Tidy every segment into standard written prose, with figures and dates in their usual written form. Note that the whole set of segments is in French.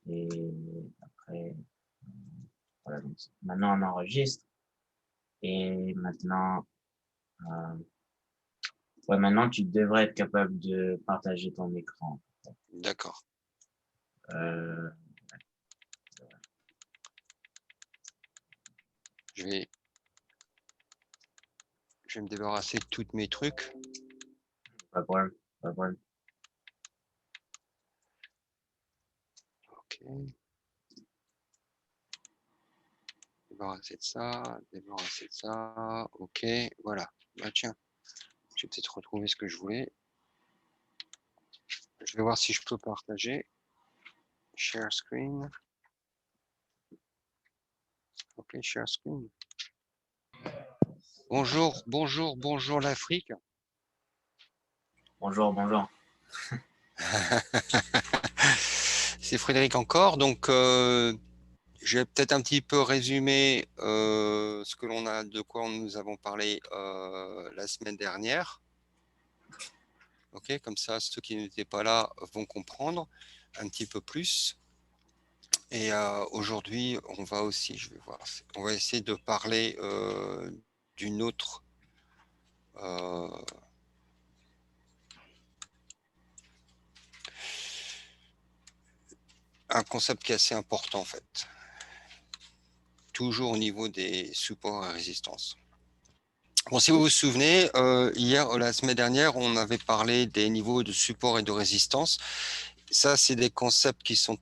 Et après, voilà, donc maintenant on enregistre. Et maintenant, ouais, maintenant tu devrais être capable de partager ton écran. D'accord. Euh, Je vais me débarrasser de tous mes trucs. Pas de problème, pas de problème. Ok. Débarrasser de ça, débarrasser de ça. Ok, voilà. Bah tiens, je vais peut-être retrouver ce que je voulais. Je vais voir si je peux partager. Share screen. Ok, share screen. Bonjour, bonjour, bonjour l'Afrique. Bonjour, bonjour. C'est Frédéric encore. Donc, je vais peut-être un petit peu résumer ce que l'on a, de quoi nous avons parlé la semaine dernière. Ok, comme ça, ceux qui n'étaient pas là vont comprendre un petit peu plus. Et aujourd'hui, on va aussi, je vais voir, on va essayer de parler d'une autre un concept qui est assez important en fait, toujours au niveau des supports à résistance. Bon, si vous vous souvenez, hier, la semaine dernière, on avait parlé des niveaux de support et de résistance. Ça, c'est des concepts qui sont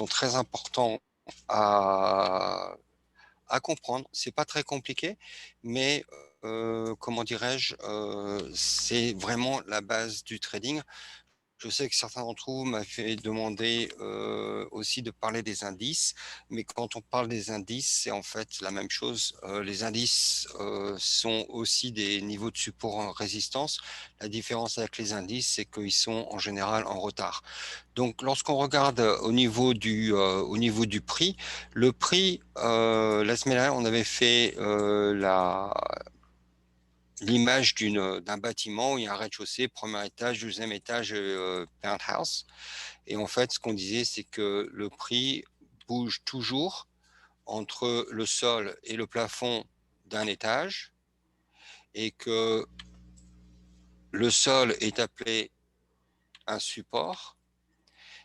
très importants à comprendre. C'est pas très compliqué, mais comment dirais-je, c'est vraiment la base du trading. Je sais que certains d'entre vous m'avaient fait demander aussi de parler des indices, mais quand on parle des indices, c'est en fait la même chose. Les indices sont aussi des niveaux de support en résistance. La différence avec les indices, c'est qu'ils sont en général en retard. Donc, lorsqu'on regarde au niveau du prix, le prix, la semaine dernière, on avait fait l'image d'un bâtiment où il y a un rez-de-chaussée, premier étage, deuxième étage, penthouse. Et en fait, ce qu'on disait, c'est que le prix bouge toujours entre le sol et le plafond d'un étage et que le sol est appelé un support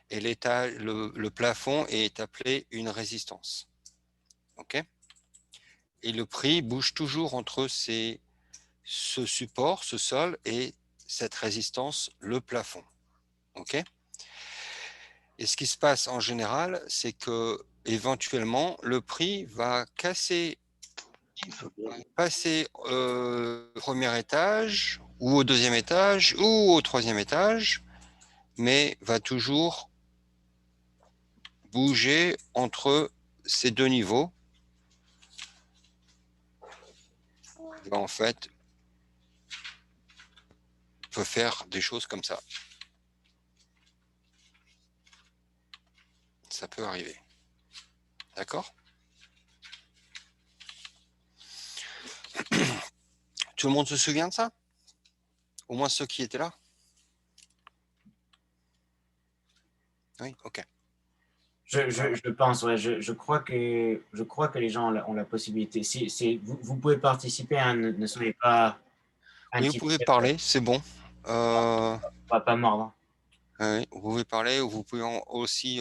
et le plafond est appelé une résistance. OK ? Et le prix bouge toujours entre ce support, ce sol et cette résistance, le plafond. OK ? Et ce qui se passe en général, c'est que éventuellement le prix va passer au premier étage ou au deuxième étage ou au troisième étage, mais va toujours bouger entre ces deux niveaux. Et en fait, peut faire des choses comme ça. Ça peut arriver. D'accord ? Tout le monde se souvient de ça ? Au moins ceux qui étaient là ? Oui, ok. Je pense, ouais, je crois que les gens ont la possibilité. Si vous pouvez participer, hein, ne soyez pas Oui, vous intimidé, pouvez parler, c'est bon. pas mordre. Oui, vous pouvez parler ou vous pouvez aussi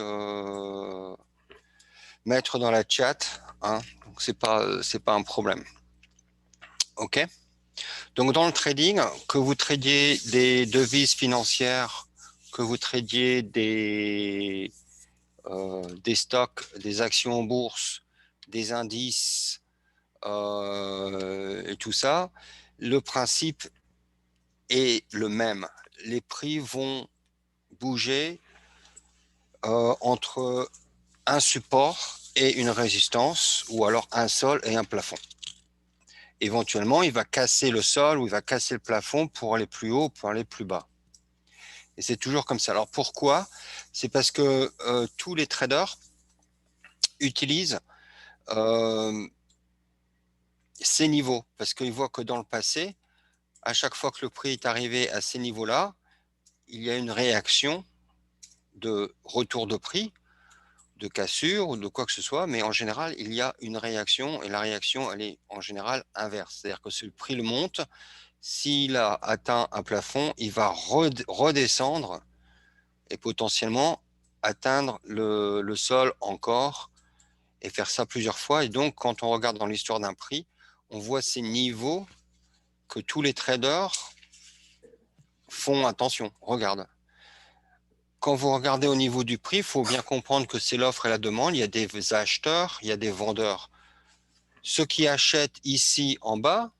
mettre dans la chat, hein, donc c'est pas un problème. Ok. Donc dans le trading, que vous tradiez des devises financières, que vous tradiez des stocks, des actions en bourse, des indices et tout ça, le principe est le même. Les prix vont bouger entre un support et une résistance, ou alors un sol et un plafond. Éventuellement, il va casser le sol ou il va casser le plafond pour aller plus haut, pour aller plus bas. Et c'est toujours comme ça. Alors pourquoi ? C'est parce que tous les traders utilisent ces niveaux, parce qu'ils voient que dans le passé, à chaque fois que le prix est arrivé à ces niveaux-là, il y a une réaction de retour de prix de cassure ou de quoi que ce soit, mais en général, il y a une réaction et la réaction, elle est en général inverse. C'est-à-dire que si le prix le monte, s'il a atteint un plafond, il va redescendre et potentiellement atteindre le sol encore et faire ça plusieurs fois. Et donc, quand on regarde dans l'histoire d'un prix, on voit ces niveaux que tous les traders font attention. Regarde. Quand vous regardez au niveau du prix, il faut bien comprendre que c'est l'offre et la demande. Il y a des acheteurs, il y a des vendeurs. Ceux qui achètent ici en bas,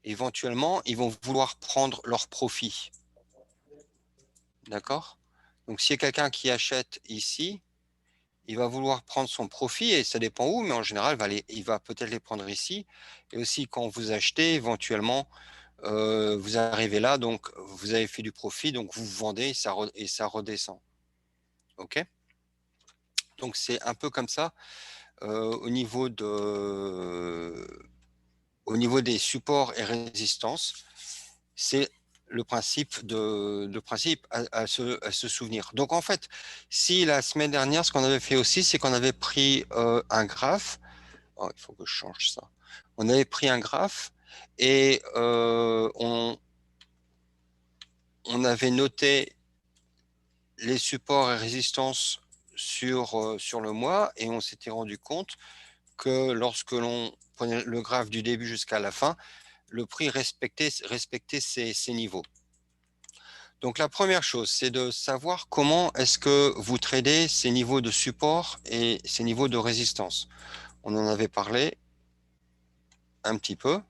éventuellement, ils vont vouloir prendre leur profit. D'accord? Donc, s'il y a quelqu'un qui achète ici, il va vouloir prendre son profit et ça dépend où, mais en général, il va peut-être les prendre ici. Et aussi, quand vous achetez, éventuellement, vous arrivez là, donc vous avez fait du profit, donc vous vendez et ça redescend. OK? Donc, c'est un peu comme ça au au niveau des supports et résistances. C'est le principe, à se souvenir. Donc en fait, si la semaine dernière, ce qu'on avait fait aussi, c'est qu'on avait pris un graphe. Oh, il faut que je change ça. On avait pris un graphe et on avait noté les supports et résistances sur le mois et on s'était rendu compte que lorsque l'on prenait le graphe du début jusqu'à la fin, le prix respectait ces niveaux. Donc la première chose, c'est de savoir comment est-ce que vous tradez ces niveaux de support et ces niveaux de résistance. On en avait parlé un petit peu,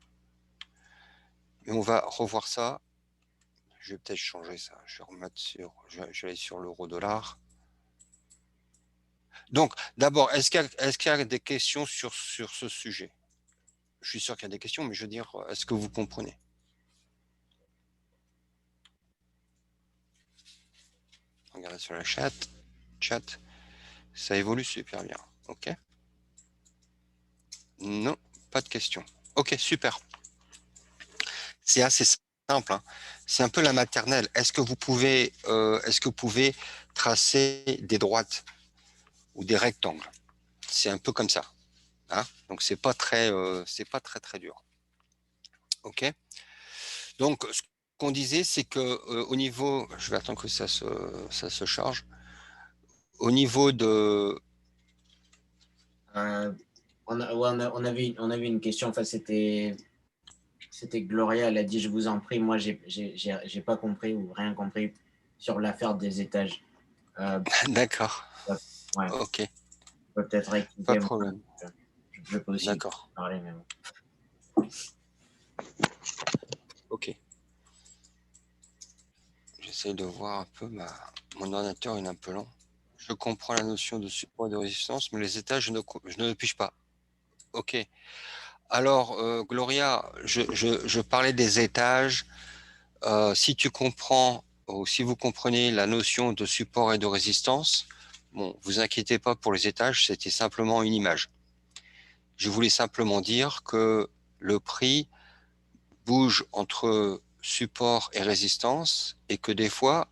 mais on va revoir ça. Je vais peut-être changer ça. Je vais aller sur l'euro-dollar. Donc, d'abord, est-ce qu'il y a des questions sur ce sujet? Je suis sûr qu'il y a des questions, mais je veux dire, est-ce que vous comprenez? Regardez sur la chat. Ça évolue super bien. OK? Non, pas de questions. OK, super. C'est assez simple, hein. C'est un peu la maternelle. Est-ce que vous pouvez tracer des droites ou des rectangles? C'est un peu comme ça, hein. Donc c'est pas très dur. OK? Donc ce qu'on disait, c'est que au niveau, je vais attendre que ça se charge. Au niveau de, On avait une question. Enfin, c'était Gloria. Elle a dit, je vous en prie. Moi, j'ai pas compris ou rien compris sur l'affaire des étages. Euh, d'accord. ouais, OK, peut-être pas de expliquer. Moi, problème. je peux aussi D'accord. parler, mais bon. OK. J'essaie de voir un peu mon ordinateur est un peu lent. Je comprends la notion de support et de résistance, mais les étages, je ne pige pas. OK. Alors, Gloria, je parlais des étages. Si tu comprends, ou si vous comprenez la notion de support et de résistance, bon, vous inquiétez pas pour les étages, c'était simplement une image. Je voulais simplement dire que le prix bouge entre support et résistance et que des fois,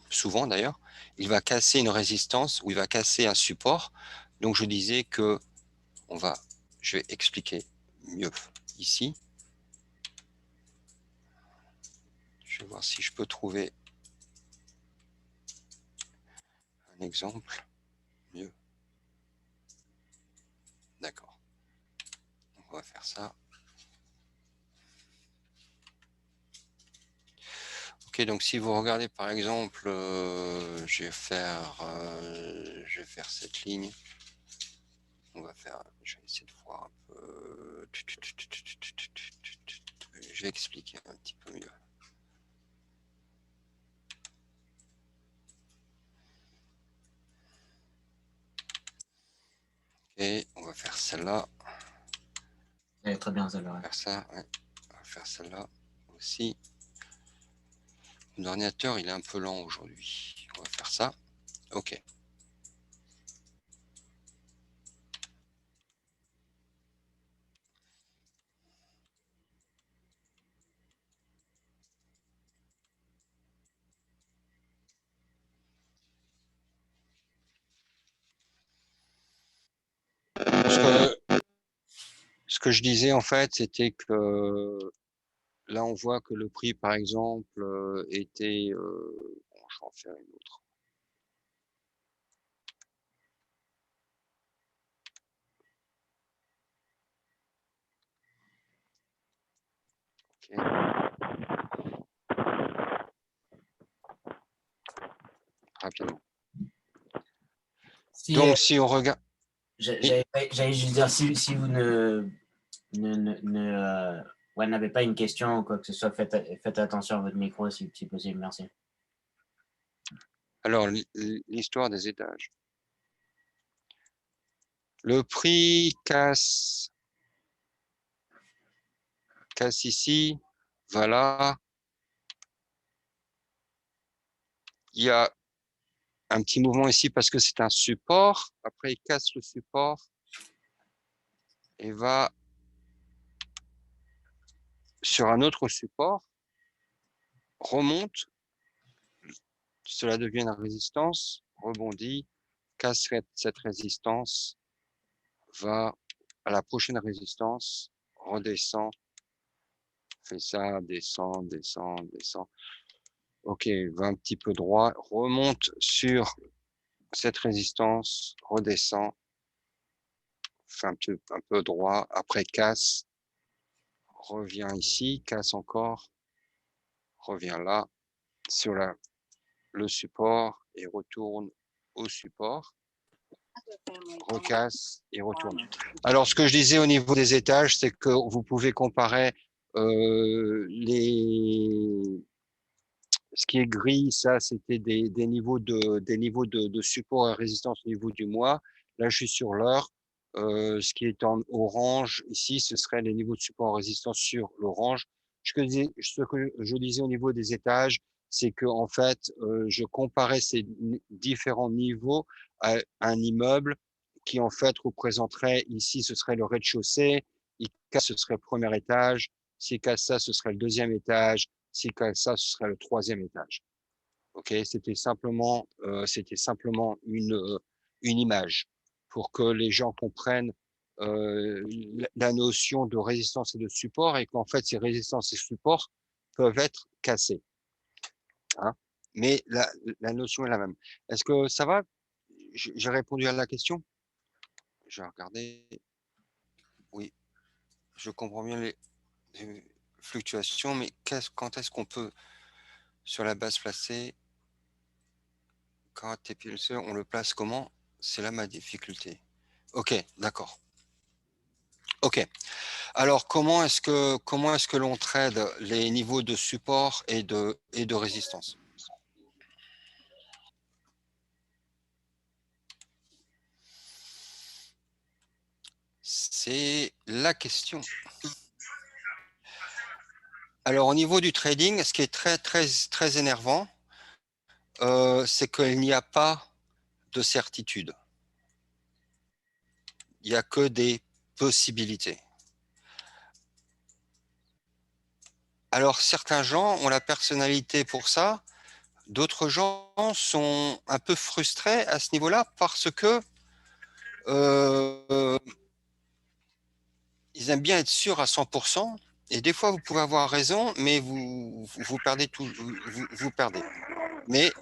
souvent d'ailleurs, il va casser une résistance ou il va casser un support. Donc je disais que je vais expliquer mieux ici. Je vais voir si je peux trouver un exemple mieux. D'accord. On va faire ça. Ok, donc si vous regardez par exemple, je vais faire cette ligne. Je vais essayer de voir un peu. Je vais expliquer un petit peu mieux. Et on va faire celle-là. Elle est très bien, celle-là. On va faire ça, ouais. On va faire celle-là aussi. Mon ordinateur, il est un peu lent aujourd'hui. On va faire ça. OK. que je disais, en fait, c'était que là, on voit que le prix, par exemple, était... bon, je vais en faire une autre. Okay. Rapidement. Si, Donc, si on regarde... j'allais juste dire, si vous ouais, n'avez pas une question ou quoi que ce soit, faites attention à votre micro si possible, merci. Alors, l'histoire des étages. Le prix casse ici, voilà. Il y a un petit mouvement ici parce que c'est un support. Après, il casse le support et va sur un autre support, remonte, cela devient une résistance, rebondit, casse cette résistance, va à la prochaine résistance, redescend, fait ça, descend, descend, descend. Ok, va un petit peu droit, remonte sur cette résistance, redescend, fait un peu droit, après casse, revient ici, casse encore, revient là, sur le support et retourne au support, recasse et retourne. Alors, ce que je disais au niveau des étages, c'est que vous pouvez comparer ce qui est gris, ça, c'était des niveaux de support et résistance au niveau du mois. Là, je suis sur l'heure. Ce qui est en orange ici, ce serait les niveaux de support et résistance sur l'orange. Ce que je disais au niveau des étages, c'est que en fait, je comparais ces différents niveaux à un immeuble qui en fait représenterait ici, ce serait le rez-de-chaussée, ce serait le premier étage, ça, ce serait le deuxième étage, si ça, ce serait le troisième étage. Ok, c'était simplement une image pour que les gens comprennent la notion de résistance et de support et qu'en fait, ces résistances et supports peuvent être cassés. Hein, mais la notion est la même. Est-ce que ça va? J'ai répondu à la question? Je vais regarder. Oui, je comprends bien les fluctuations, mais quand est-ce qu'on peut, sur la base placée, quand TPLC, on le place comment? C'est là ma difficulté. Ok, d'accord. Ok. Alors, comment est-ce que l'on trade les niveaux de support et de résistance? C'est la question. Alors, au niveau du trading, ce qui est très, très, très énervant, c'est qu'il n'y a pas de certitude. Il n'y a que des possibilités. Alors, certains gens ont la personnalité pour ça, d'autres gens sont un peu frustrés à ce niveau-là parce que ils aiment bien être sûrs à 100%. Et des fois, vous pouvez avoir raison, mais vous perdez tout, vous perdez. Mais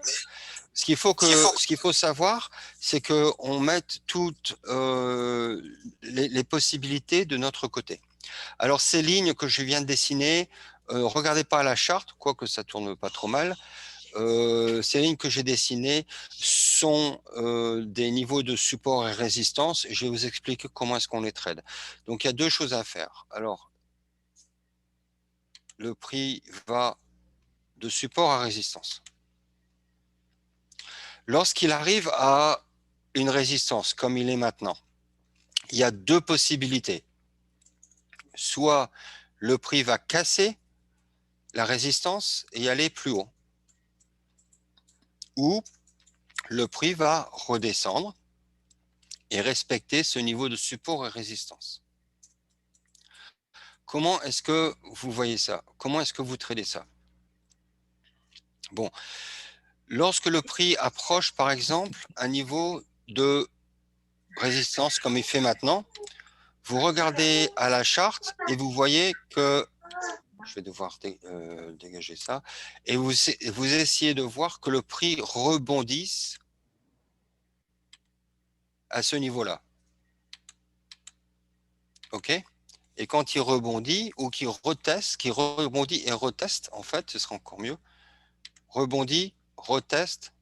ce qu'il faut savoir, c'est qu'on mette toutes les possibilités de notre côté. Alors, ces lignes que je viens de dessiner, regardez pas la charte, quoique ça tourne pas trop mal. Ces lignes que j'ai dessinées sont des niveaux de support et résistance. Je vais vous expliquer comment est-ce qu'on les trade. Donc, il y a deux choses à faire. Alors, le prix va de support à résistance. Lorsqu'il arrive à une résistance, comme il est maintenant, il y a deux possibilités. Soit le prix va casser la résistance et aller plus haut, ou le prix va redescendre et respecter ce niveau de support et résistance. Comment est-ce que vous voyez ça? Comment est-ce que vous tradez ça? Bon, lorsque le prix approche, par exemple, un niveau de résistance comme il fait maintenant, vous regardez à la charte et vous voyez que, je vais devoir dégager ça, et vous essayez de voir que le prix rebondisse à ce niveau-là. OK? Et quand il rebondit ou qu'il reteste, qu'il rebondit et reteste, en fait, ce sera encore mieux. Rebondit, reteste,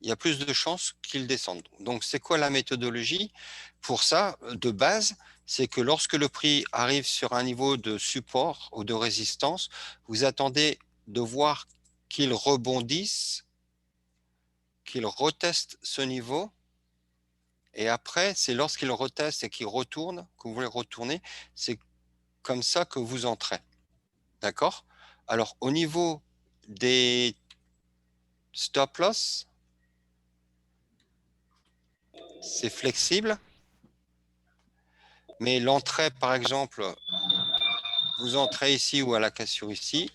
il y a plus de chances qu'il descende. Donc, c'est quoi la méthodologie? Pour ça, de base, c'est que lorsque le prix arrive sur un niveau de support ou de résistance, vous attendez de voir qu'il rebondisse, qu'il reteste ce niveau. Et après, c'est lorsqu'il reteste et qu'il retourne, que vous voulez retourner, c'est comme ça que vous entrez. D'accord? Alors, au niveau des stop loss, c'est flexible. Mais l'entrée, par exemple, vous entrez ici ou à la cassure ici.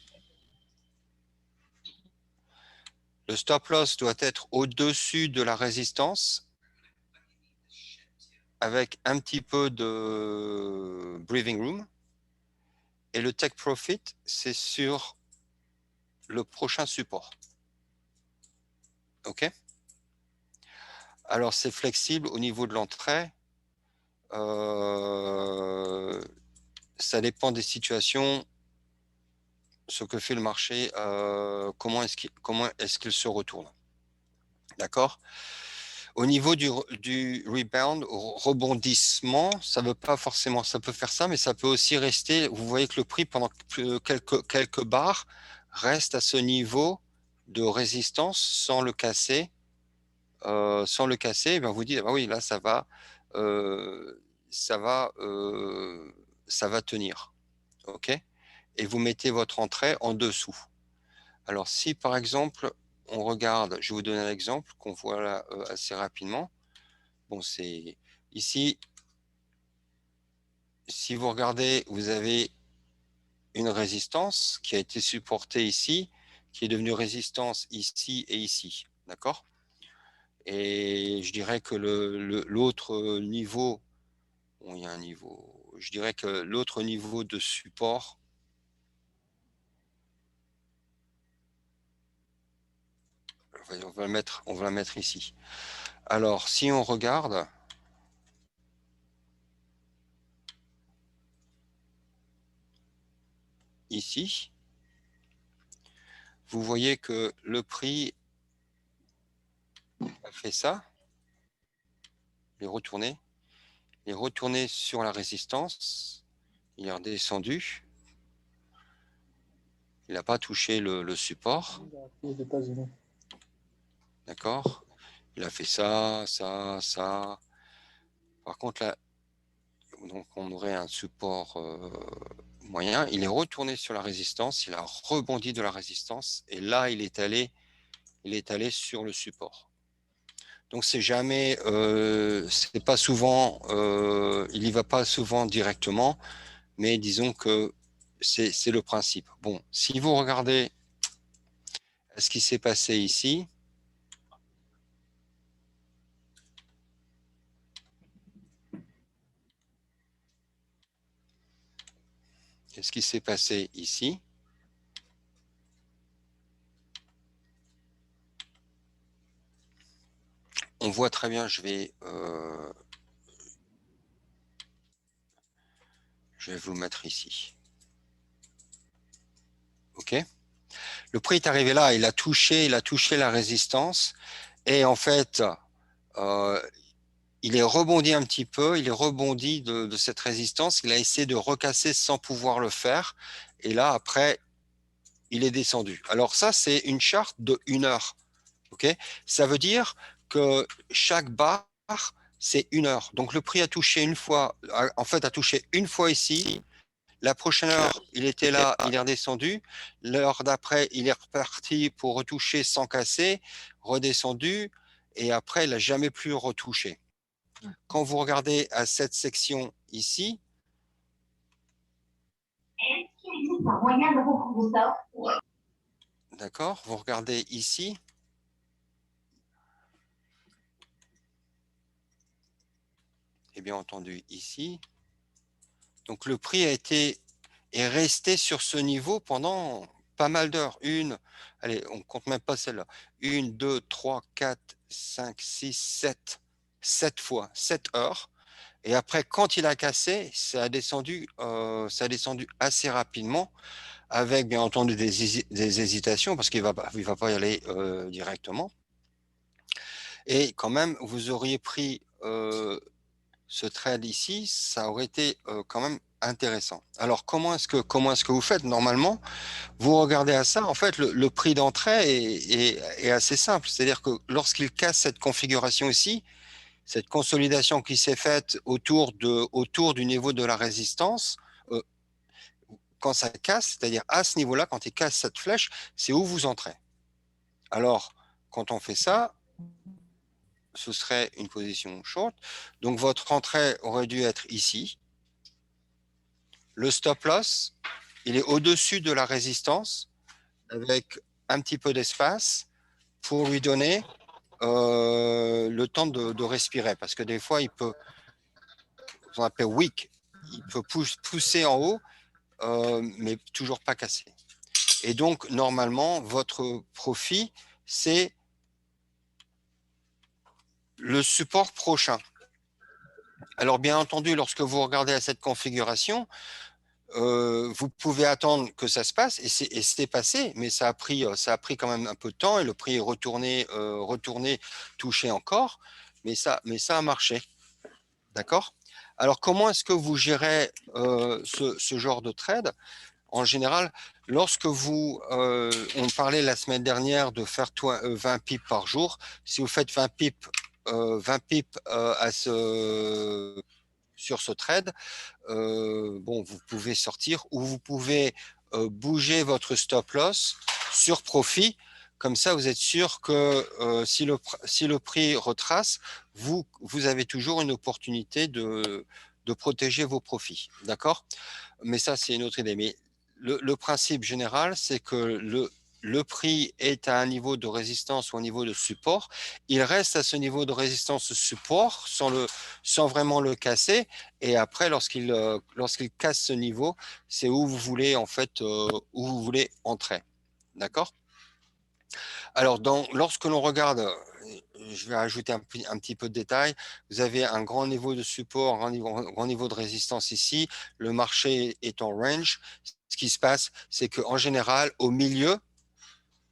Le stop loss doit être au-dessus de la résistance avec un petit peu de breathing room. Et le take profit, c'est sur le prochain support. OK? Alors, c'est flexible au niveau de l'entrée. Ça dépend des situations, ce que fait le marché, comment est-ce qu'il se retourne. D'accord? Au niveau du rebound, rebondissement, ça veut pas forcément, ça peut faire ça, mais ça peut aussi rester. Vous voyez que le prix, pendant quelques barres, reste à ce niveau de résistance sans le casser. Ben vous dites, ah bah oui, là, ça va, ça va, ça va tenir. OK? Et vous mettez votre entrée en dessous. Alors, si par exemple, on regarde, je vais vous donner un exemple qu'on voit là assez rapidement. Bon, c'est ici, si vous regardez, vous avez une résistance qui a été supportée ici, qui est devenue résistance ici et ici. D'accord? Et je dirais que l'autre niveau, bon, il y a un niveau, je dirais que l'autre niveau de support, on va la mettre ici. Alors, si on regarde, ici, vous voyez que le prix a fait ça, il est retourné sur la résistance, il est redescendu, il n'a pas touché le support. D'accord? Il a fait ça, ça, ça. Par contre, là, donc on aurait un support moyen. Il est retourné sur la résistance, il a rebondi de la résistance, et là, il est allé sur le support. Donc c'est jamais, c'est pas souvent, il y va pas souvent directement, mais disons que c'est le principe. Bon, si vous regardez ce qui s'est passé ici, ce qui s'est passé ici, on voit très bien, je vais vous mettre ici. OK? Le prix est arrivé là, il a touché la résistance, et en fait, il est rebondi un petit peu, il est rebondi de cette résistance, il a essayé de recasser sans pouvoir le faire, et là, après, il est descendu. Alors ça, c'est une charte de 1 heure. Okay, ça veut dire que chaque barre, c'est 1 heure. Donc le prix a touché une fois, en fait, a touché une fois ici. La prochaine heure, il était là, il est redescendu. L'heure d'après, il est reparti pour retoucher sans casser, redescendu, et après, il n'a jamais plus retouché. Quand vous regardez à cette section ici, d'accord, vous regardez ici, et bien entendu ici, Donc le prix est resté sur ce niveau pendant pas mal d'heures. Allez, on ne compte même pas celle-là. 1, 2, 3, 4, 5, 6, 7. 7 fois, 7 heures. Et après, quand il a cassé, ça a descendu assez rapidement, avec bien entendu des hésitations, parce qu'il va pas y aller directement. Et quand même, vous auriez pris ce trade ici, ça aurait été quand même intéressant. Alors, comment est-ce que vous faites? Normalement, vous regardez à ça, en fait, le prix d'entrée est assez simple. C'est-à-dire que lorsqu'il casse cette configuration ici, cette consolidation qui s'est faite autour du niveau de la résistance, euh, quand ça casse, c'est-à-dire à ce niveau-là, quand il casse cette flèche, c'est où vous entrez. Alors, quand on fait ça, ce serait une position short. Donc, votre entrée aurait dû être ici. Le stop loss, il est au-dessus de la résistance avec un petit peu d'espace pour lui donner le temps de respirer. Parce que des fois, il peut, on appelle weak, il peut pousser en haut, mais toujours pas casser. Et donc, normalement, votre profit, c'est le support prochain. Alors, bien entendu, lorsque vous regardez à cette configuration, vous pouvez attendre que ça se passe, et c'est passé, mais ça a pris quand même un peu de temps, et le prix est retourné touché encore, mais ça a marché. D'accord? Alors, comment est-ce que vous gérez ce genre de trade? En général, lorsque on parlait la semaine dernière de faire 20 pips par jour, si vous faites 20 pips, sur ce trade, bon, vous pouvez sortir, ou vous pouvez bouger votre stop loss sur profit. Comme ça, vous êtes sûr que si le prix retrace, vous avez toujours une opportunité de protéger vos profits. D'accord? Mais ça, c'est une autre idée. Mais le principe général, c'est que le prix est à un niveau de résistance ou un niveau de support. Il reste à ce niveau de résistance support sans vraiment le casser. Et après, lorsqu'il casse ce niveau, c'est où vous voulez en fait où vous voulez entrer. D'accord? Alors, lorsque l'on regarde, je vais ajouter un petit peu de détails. Vous avez un grand niveau de support, un grand niveau de résistance ici. Le marché est en range. Ce qui se passe, c'est qu'en général, au milieu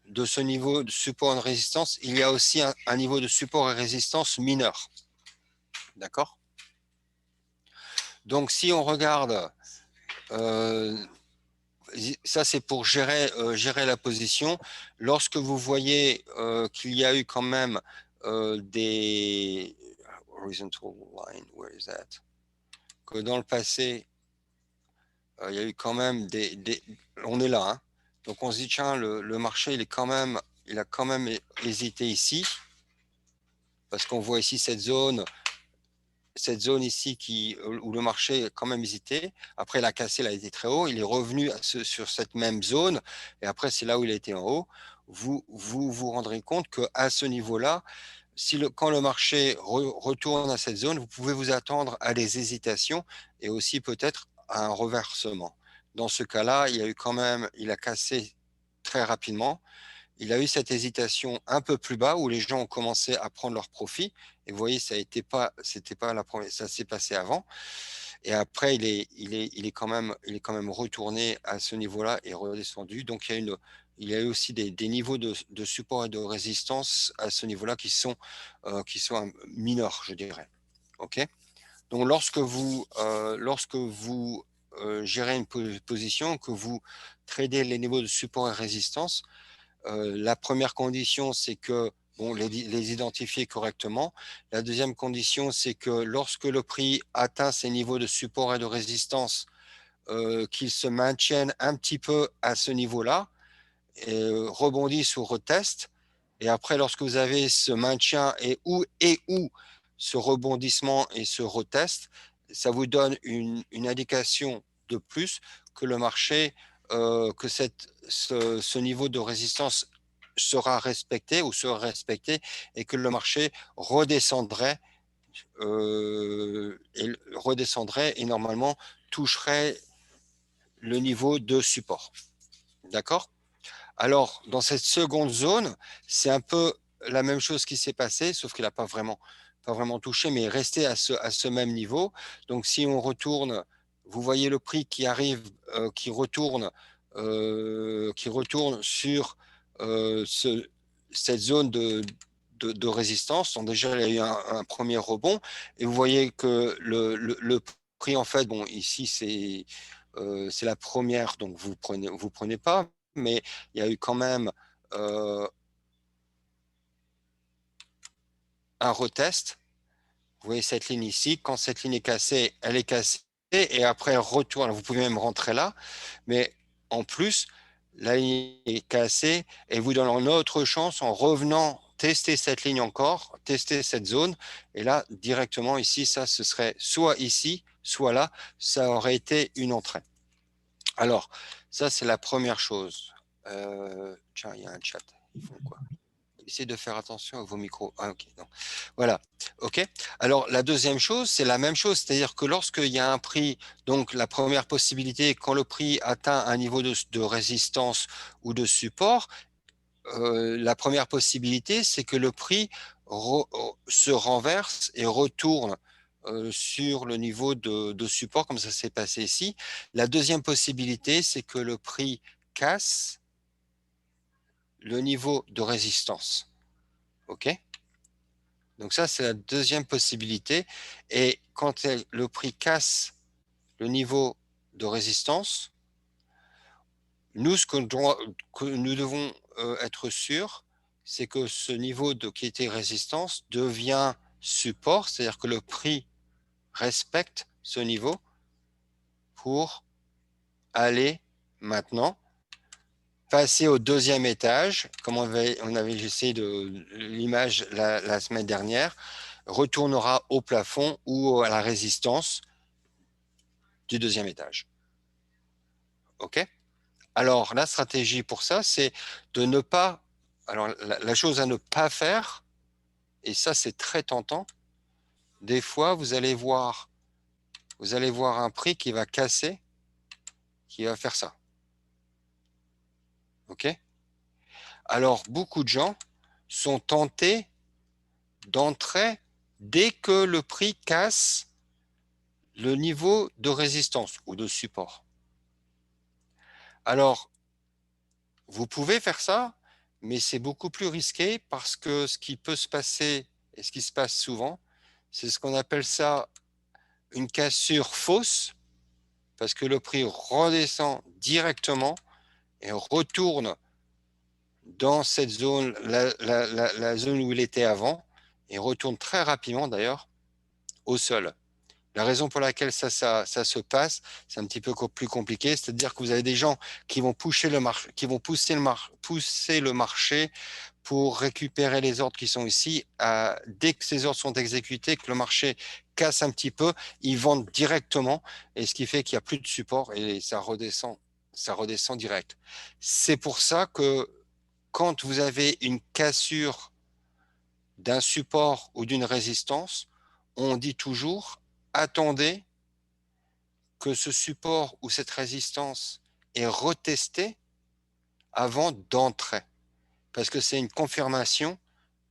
de ce niveau de support et de résistance, il y a aussi un niveau de support et résistance mineur. D'accord? Donc, si on regarde, ça c'est pour gérer la position. Lorsque vous voyez qu'il y a eu quand même des horizontal line, where is that? Que dans le passé, il y a eu quand même on est là, hein. Donc on se dit tiens, le marché il a quand même hésité ici, parce qu'on voit ici cette zone ici où le marché a quand même hésité. Après, il a cassé, il a été très haut. Il est revenu sur cette même zone. Et après, c'est là où il a été en haut. Vous rendrez compte qu'à ce niveau-là, quand le marché retourne à cette zone, vous pouvez vous attendre à des hésitations et aussi peut-être à un reversement. Dans ce cas-là, il a cassé très rapidement. Il a eu cette hésitation un peu plus bas où les gens ont commencé à prendre leur profit. Et vous voyez, c'était pas la première, ça s'est passé avant. Et après, il est quand même retourné à ce niveau-là et redescendu. Donc, il y a eu aussi des niveaux de support et de résistance à ce niveau-là qui sont mineurs, je dirais. OK? Donc, lorsque vous gérez une position, que vous tradez les niveaux de support et résistance, la première condition, c'est que les identifier correctement. La deuxième condition, c'est que lorsque le prix atteint ces niveaux de support et de résistance, qu'il se maintienne un petit peu à ce niveau-là, rebondisse ou reteste. Et après, lorsque vous avez ce maintien et où ce rebondissement et ce retest, ça vous donne une indication de plus que le marché, que ce niveau de résistance sera respecté et que le marché redescendrait et normalement toucherait le niveau de support. D'accord? Alors, dans cette seconde zone, c'est un peu la même chose qui s'est passé, sauf qu'il n'a pas vraiment touché, mais est resté à ce même niveau. Donc, si on retourne, vous voyez le prix qui arrive, qui retourne sur cette zone de résistance. Donc, déjà, il y a eu un premier rebond. Et vous voyez que le prix, en fait, bon, ici, c'est la première, donc vous prenez pas, mais il y a eu quand même un retest. Vous voyez cette ligne ici, quand cette ligne est cassée, elle est cassée, et après elle retourne, vous pouvez même rentrer là, mais en plus, la ligne est cassée, et vous donne une autre chance en revenant tester cette ligne encore, tester cette zone, et là, directement ici, ça, ce serait soit ici, soit là, ça aurait été une entrée. Alors, ça, c'est la première chose. Tiens, il y a un chat. Ils font quoi? Essayez de faire attention à vos micros. Ah, ok, non. Voilà. OK. Alors, la deuxième chose, c'est la même chose. C'est-à-dire que lorsqu'il y a un prix, donc la première possibilité, quand le prix atteint un niveau de résistance ou de support, la première possibilité, c'est que le prix se renverse et retourne sur le niveau de support, comme ça s'est passé ici. La deuxième possibilité, c'est que le prix casse le niveau de résistance. OK? Donc ça, c'est la deuxième possibilité. Et quand le prix casse le niveau de résistance, nous, ce que nous devons être sûrs, c'est que ce niveau qui était résistance devient support, c'est-à-dire que le prix respecte ce niveau pour aller maintenant passer au deuxième étage, comme on avait essayé de l'image la semaine dernière, retournera au plafond ou à la résistance du deuxième étage. OK? Alors, la stratégie pour ça, c'est de ne pas... Alors, la chose à ne pas faire, et ça, c'est très tentant, des fois, vous allez voir un prix qui va casser, qui va faire ça. OK? Alors, beaucoup de gens sont tentés d'entrer dès que le prix casse le niveau de résistance ou de support. Alors, vous pouvez faire ça, mais c'est beaucoup plus risqué parce que ce qui peut se passer, et ce qui se passe souvent, c'est ce qu'on appelle ça une cassure fausse, parce que le prix redescend directement et retourne dans cette zone, la zone où il était avant, et retourne très rapidement d'ailleurs au sol. La raison pour laquelle ça se passe, c'est un petit peu plus compliqué, c'est-à-dire que vous avez des gens qui vont pousser le marché pour récupérer les ordres qui sont ici. Dès que ces ordres sont exécutés, que le marché casse un petit peu, ils vendent directement, et ce qui fait qu'il n'y a plus de support et ça redescend direct. C'est pour ça que quand vous avez une cassure d'un support ou d'une résistance, on dit toujours attendez que ce support ou cette résistance est retesté avant d'entrer. Parce que c'est une confirmation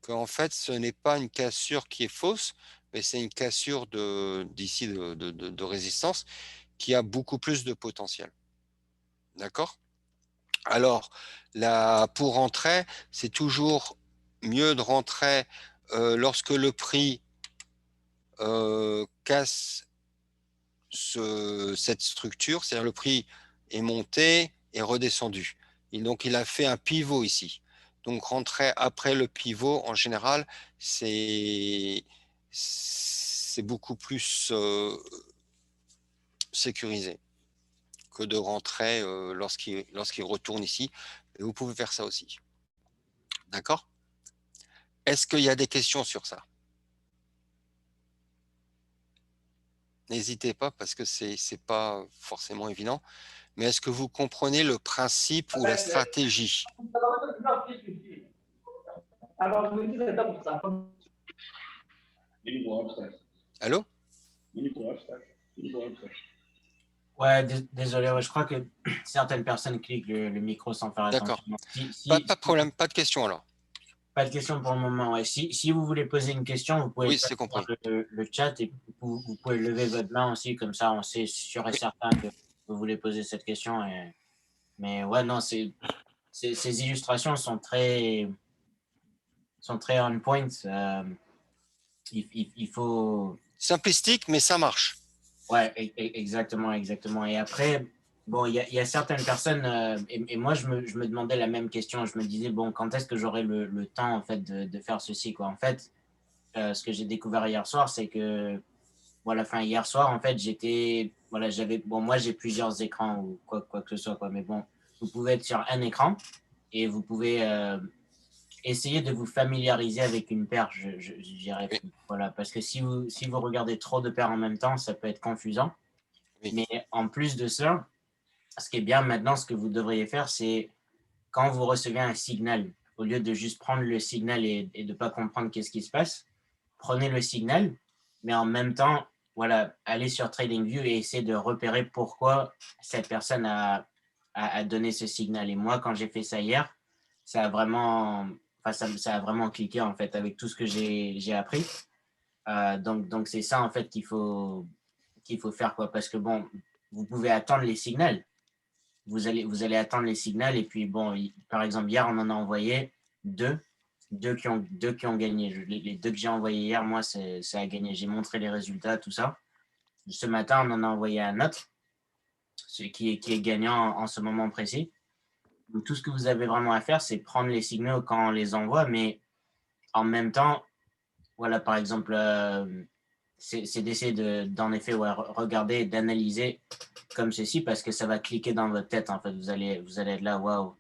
qu'en fait, ce n'est pas une cassure qui est fausse, mais c'est une cassure d'ici de résistance qui a beaucoup plus de potentiel. D'accord? Alors, pour rentrer, c'est toujours mieux de rentrer lorsque le prix casse cette structure, c'est-à-dire le prix est monté et redescendu. Et donc, il a fait un pivot ici. Donc, rentrer après le pivot, en général, c'est beaucoup plus sécurisé que de rentrer lorsqu'il retourne ici. Et vous pouvez faire ça aussi. D'accord? Est-ce qu'il y a des questions sur ça? N'hésitez pas parce que c'est pas forcément évident. Mais est-ce que vous comprenez le principe ou la stratégie? Allô? Ouais, désolé, ouais, je crois que certaines personnes cliquent le micro sans faire D'accord. attention. Pas de problème, pas de question alors. Pas de questions pour le moment. Ouais. Si vous voulez poser une question, vous pouvez Oui, passer c'est dans compris. le chat et vous pouvez lever votre main aussi, comme ça on sait sûr et Oui. certain que vous voulez poser cette question. Mais ouais, non, ces illustrations sont très on point. Il faut. Simplistique, mais ça marche. Ouais, exactement, exactement. Et après, bon, il y a certaines personnes, et moi, je me demandais la même question. Je me disais, bon, quand est-ce que j'aurai le temps, en fait, de faire ceci, quoi. En fait, ce que j'ai découvert hier soir, c'est que, voilà, enfin, hier soir, en fait, voilà, bon, moi, j'ai plusieurs écrans ou quoi que ce soit, quoi. Mais bon, vous pouvez être sur un écran et vous pouvez essayer de vous familiariser avec une paire, je dirais. Oui, Voilà, parce que si vous regardez trop de paires en même temps, ça peut être confusant. oui, Mais en plus de ça, ce qui est bien maintenant, ce que vous devriez faire, c'est quand vous recevez un signal, au lieu de juste prendre le signal et de ne pas comprendre qu'est-ce qui se passe, prenez le signal, mais en même temps, voilà, allez sur TradingView et essayez de repérer pourquoi cette personne a donné ce signal. Et moi, quand j'ai fait ça hier, ça a vraiment, enfin, ça a vraiment cliqué en fait avec tout ce que j'ai appris. Donc c'est ça en fait qu'il faut faire quoi, parce que bon, vous pouvez attendre les signaux, vous allez attendre les signaux et puis bon, par exemple hier on en a envoyé deux, deux qui ont gagné. Les deux que j'ai envoyés hier, moi ça a gagné. J'ai montré les résultats, tout ça. Ce matin on en a envoyé un autre, ce qui est gagnant en ce moment précis. Donc tout ce que vous avez vraiment à faire, c'est prendre les signaux quand on les envoie, mais en même temps, voilà, par exemple, c'est d'essayer d'en effet, ouais, regarder et d'analyser comme ceci parce que ça va cliquer dans votre tête. En fait, vous allez être là, waouh,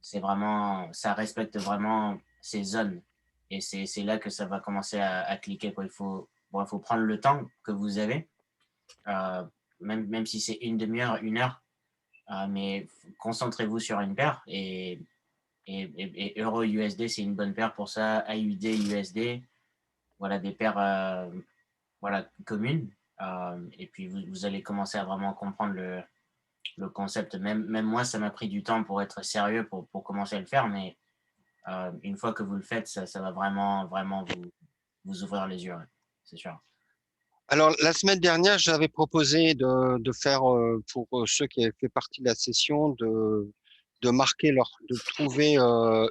c'est vraiment, ça respecte vraiment ces zones. Et c'est là que ça va commencer à cliquer, quoi. Bon, il faut prendre le temps que vous avez, euh, même si c'est une demi-heure, une heure, mais concentrez-vous sur une paire et Euro USD, c'est une bonne paire pour ça. AUD USD, voilà, des paires voilà, communes. Et puis, vous allez commencer à vraiment comprendre le concept. Même moi, ça m'a pris du temps pour être sérieux, pour commencer à le faire, mais une fois que vous le faites, ça va vraiment, vraiment vous ouvrir les yeux, ouais, c'est sûr. Alors, la semaine dernière, j'avais proposé de faire, pour ceux qui avaient fait partie de la session, de marquer de trouver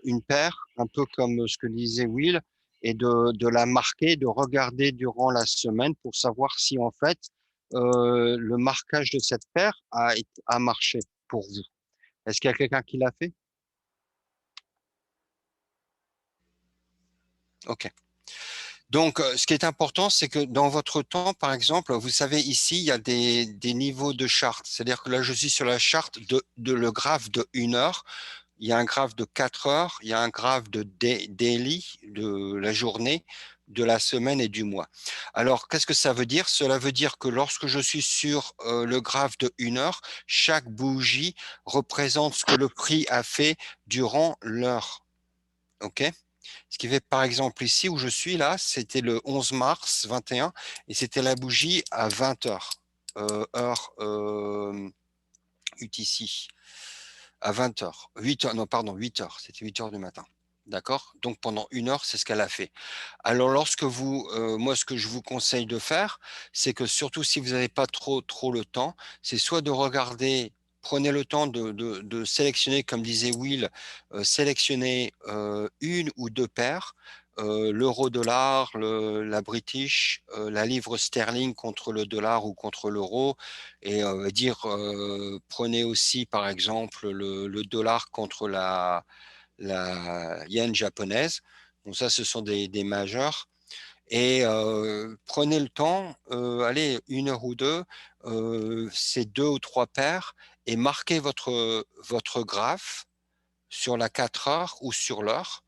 une paire, un peu comme ce que disait Will, et de la marquer, de regarder durant la semaine pour savoir si, en fait, le marquage de cette paire a marché pour vous. Est-ce qu'il y a quelqu'un qui l'a fait? OK. Donc, ce qui est important, c'est que dans votre temps, par exemple, vous savez, ici, il y a des niveaux de charte. C'est-à-dire que là, je suis sur la charte de le graphe de 1 heure. Il y a un graphe de 4 heures. Il y a un graphe de daily, de la journée, de la semaine et du mois. Alors, qu'est-ce que ça veut dire? Cela veut dire que lorsque je suis sur le graphe de 1 heure, chaque bougie représente ce que le prix a fait durant l'heure. OK? Ce qui fait, par exemple, ici où je suis là, c'était le 11 mars 21 et c'était la bougie à 20 heures, heure UTC, à 20 heures. 8 heures, non, pardon, 8 heures, c'était 8 heures du matin. D'accord? Donc pendant 1 heure, c'est ce qu'elle a fait. Alors lorsque moi ce que je vous conseille de faire, c'est que surtout si vous n'avez pas trop le temps, c'est soit de regarder, prenez le temps de sélectionner, comme disait Will, sélectionner une ou deux paires, l'euro-dollar, la British, la livre sterling contre le dollar ou contre l'euro, et prenez aussi par exemple le dollar contre la yen japonaise. Donc ça, ce sont des majeurs. Et prenez le temps, allez, 1 heure ou deux, ces deux ou trois paires, et marquez votre graphe sur la 4 heures ou sur l'heure,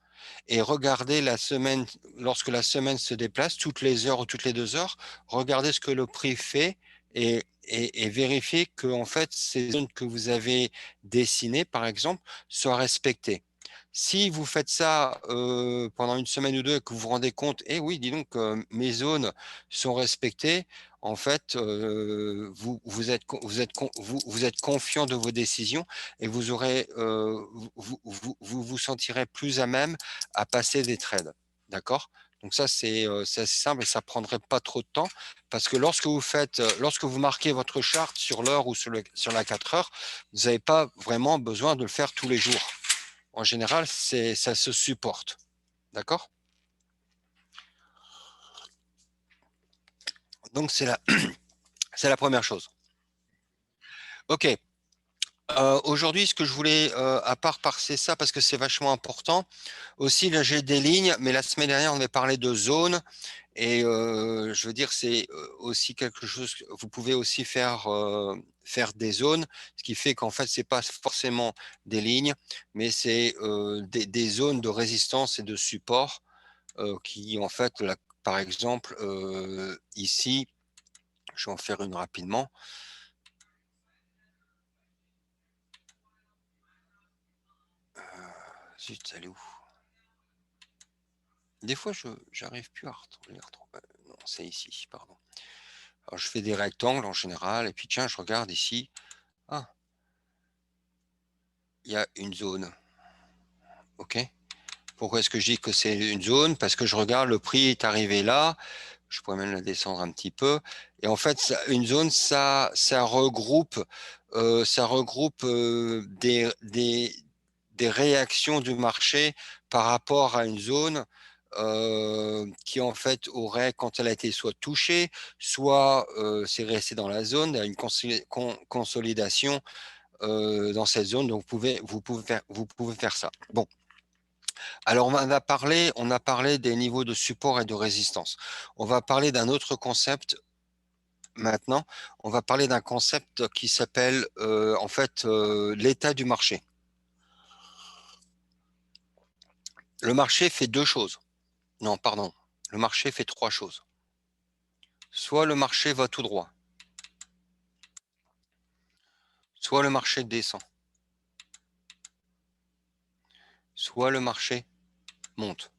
et regardez la semaine, lorsque la semaine se déplace, toutes les heures ou toutes les 2 heures, regardez ce que le prix fait et vérifiez que en fait, ces zones que vous avez dessinées, par exemple, soient respectées. Si vous faites ça pendant une semaine ou deux et que vous vous rendez compte, eh oui, dis donc, mes zones sont respectées, en fait, vous êtes confiant de vos décisions et vous aurez, vous sentirez plus à même à passer des trades. D'accord? Donc ça, c'est assez simple et ça ne prendrait pas trop de temps parce que lorsque vous marquez votre charte sur l'heure ou sur la 4 heures, vous n'avez pas vraiment besoin de le faire tous les jours. En général, ça se supporte. D'accord? Donc, c'est la première chose. OK. Aujourd'hui, ce que je voulais, à part passer ça, parce que c'est vachement important, aussi, là, j'ai des lignes, mais la semaine dernière, on avait parlé de zones. Et je veux dire, c'est aussi quelque chose, vous pouvez aussi faire des zones, ce qui fait qu'en fait, c'est pas forcément des lignes, mais c'est des zones de résistance et de support qui, en fait, là, par exemple, ici, je vais en faire une rapidement. Zut, elle est où? Des fois, je n'arrive plus à les retrouver. Non, c'est ici, pardon. Alors, je fais des rectangles en général, et puis tiens, je regarde ici. Ah, il y a une zone. OK. Pourquoi est-ce que je dis que c'est une zone? Parce que je regarde, le prix est arrivé là. Je pourrais même la descendre un petit peu. Et en fait, une zone, ça regroupe, des réactions du marché par rapport à une zone qui en fait aurait, quand elle a été soit touchée, soit c'est resté dans la zone, il y a une consolidation dans cette zone. Donc vous pouvez faire ça. Bon. Alors, on a parlé des niveaux de support et de résistance. On va parler d'un autre concept maintenant. On va parler d'un concept qui s'appelle en fait l'état du marché. Le marché fait deux choses. Non, pardon. Le marché fait trois choses. Soit le marché va tout droit, soit le marché descend, soit le marché monte.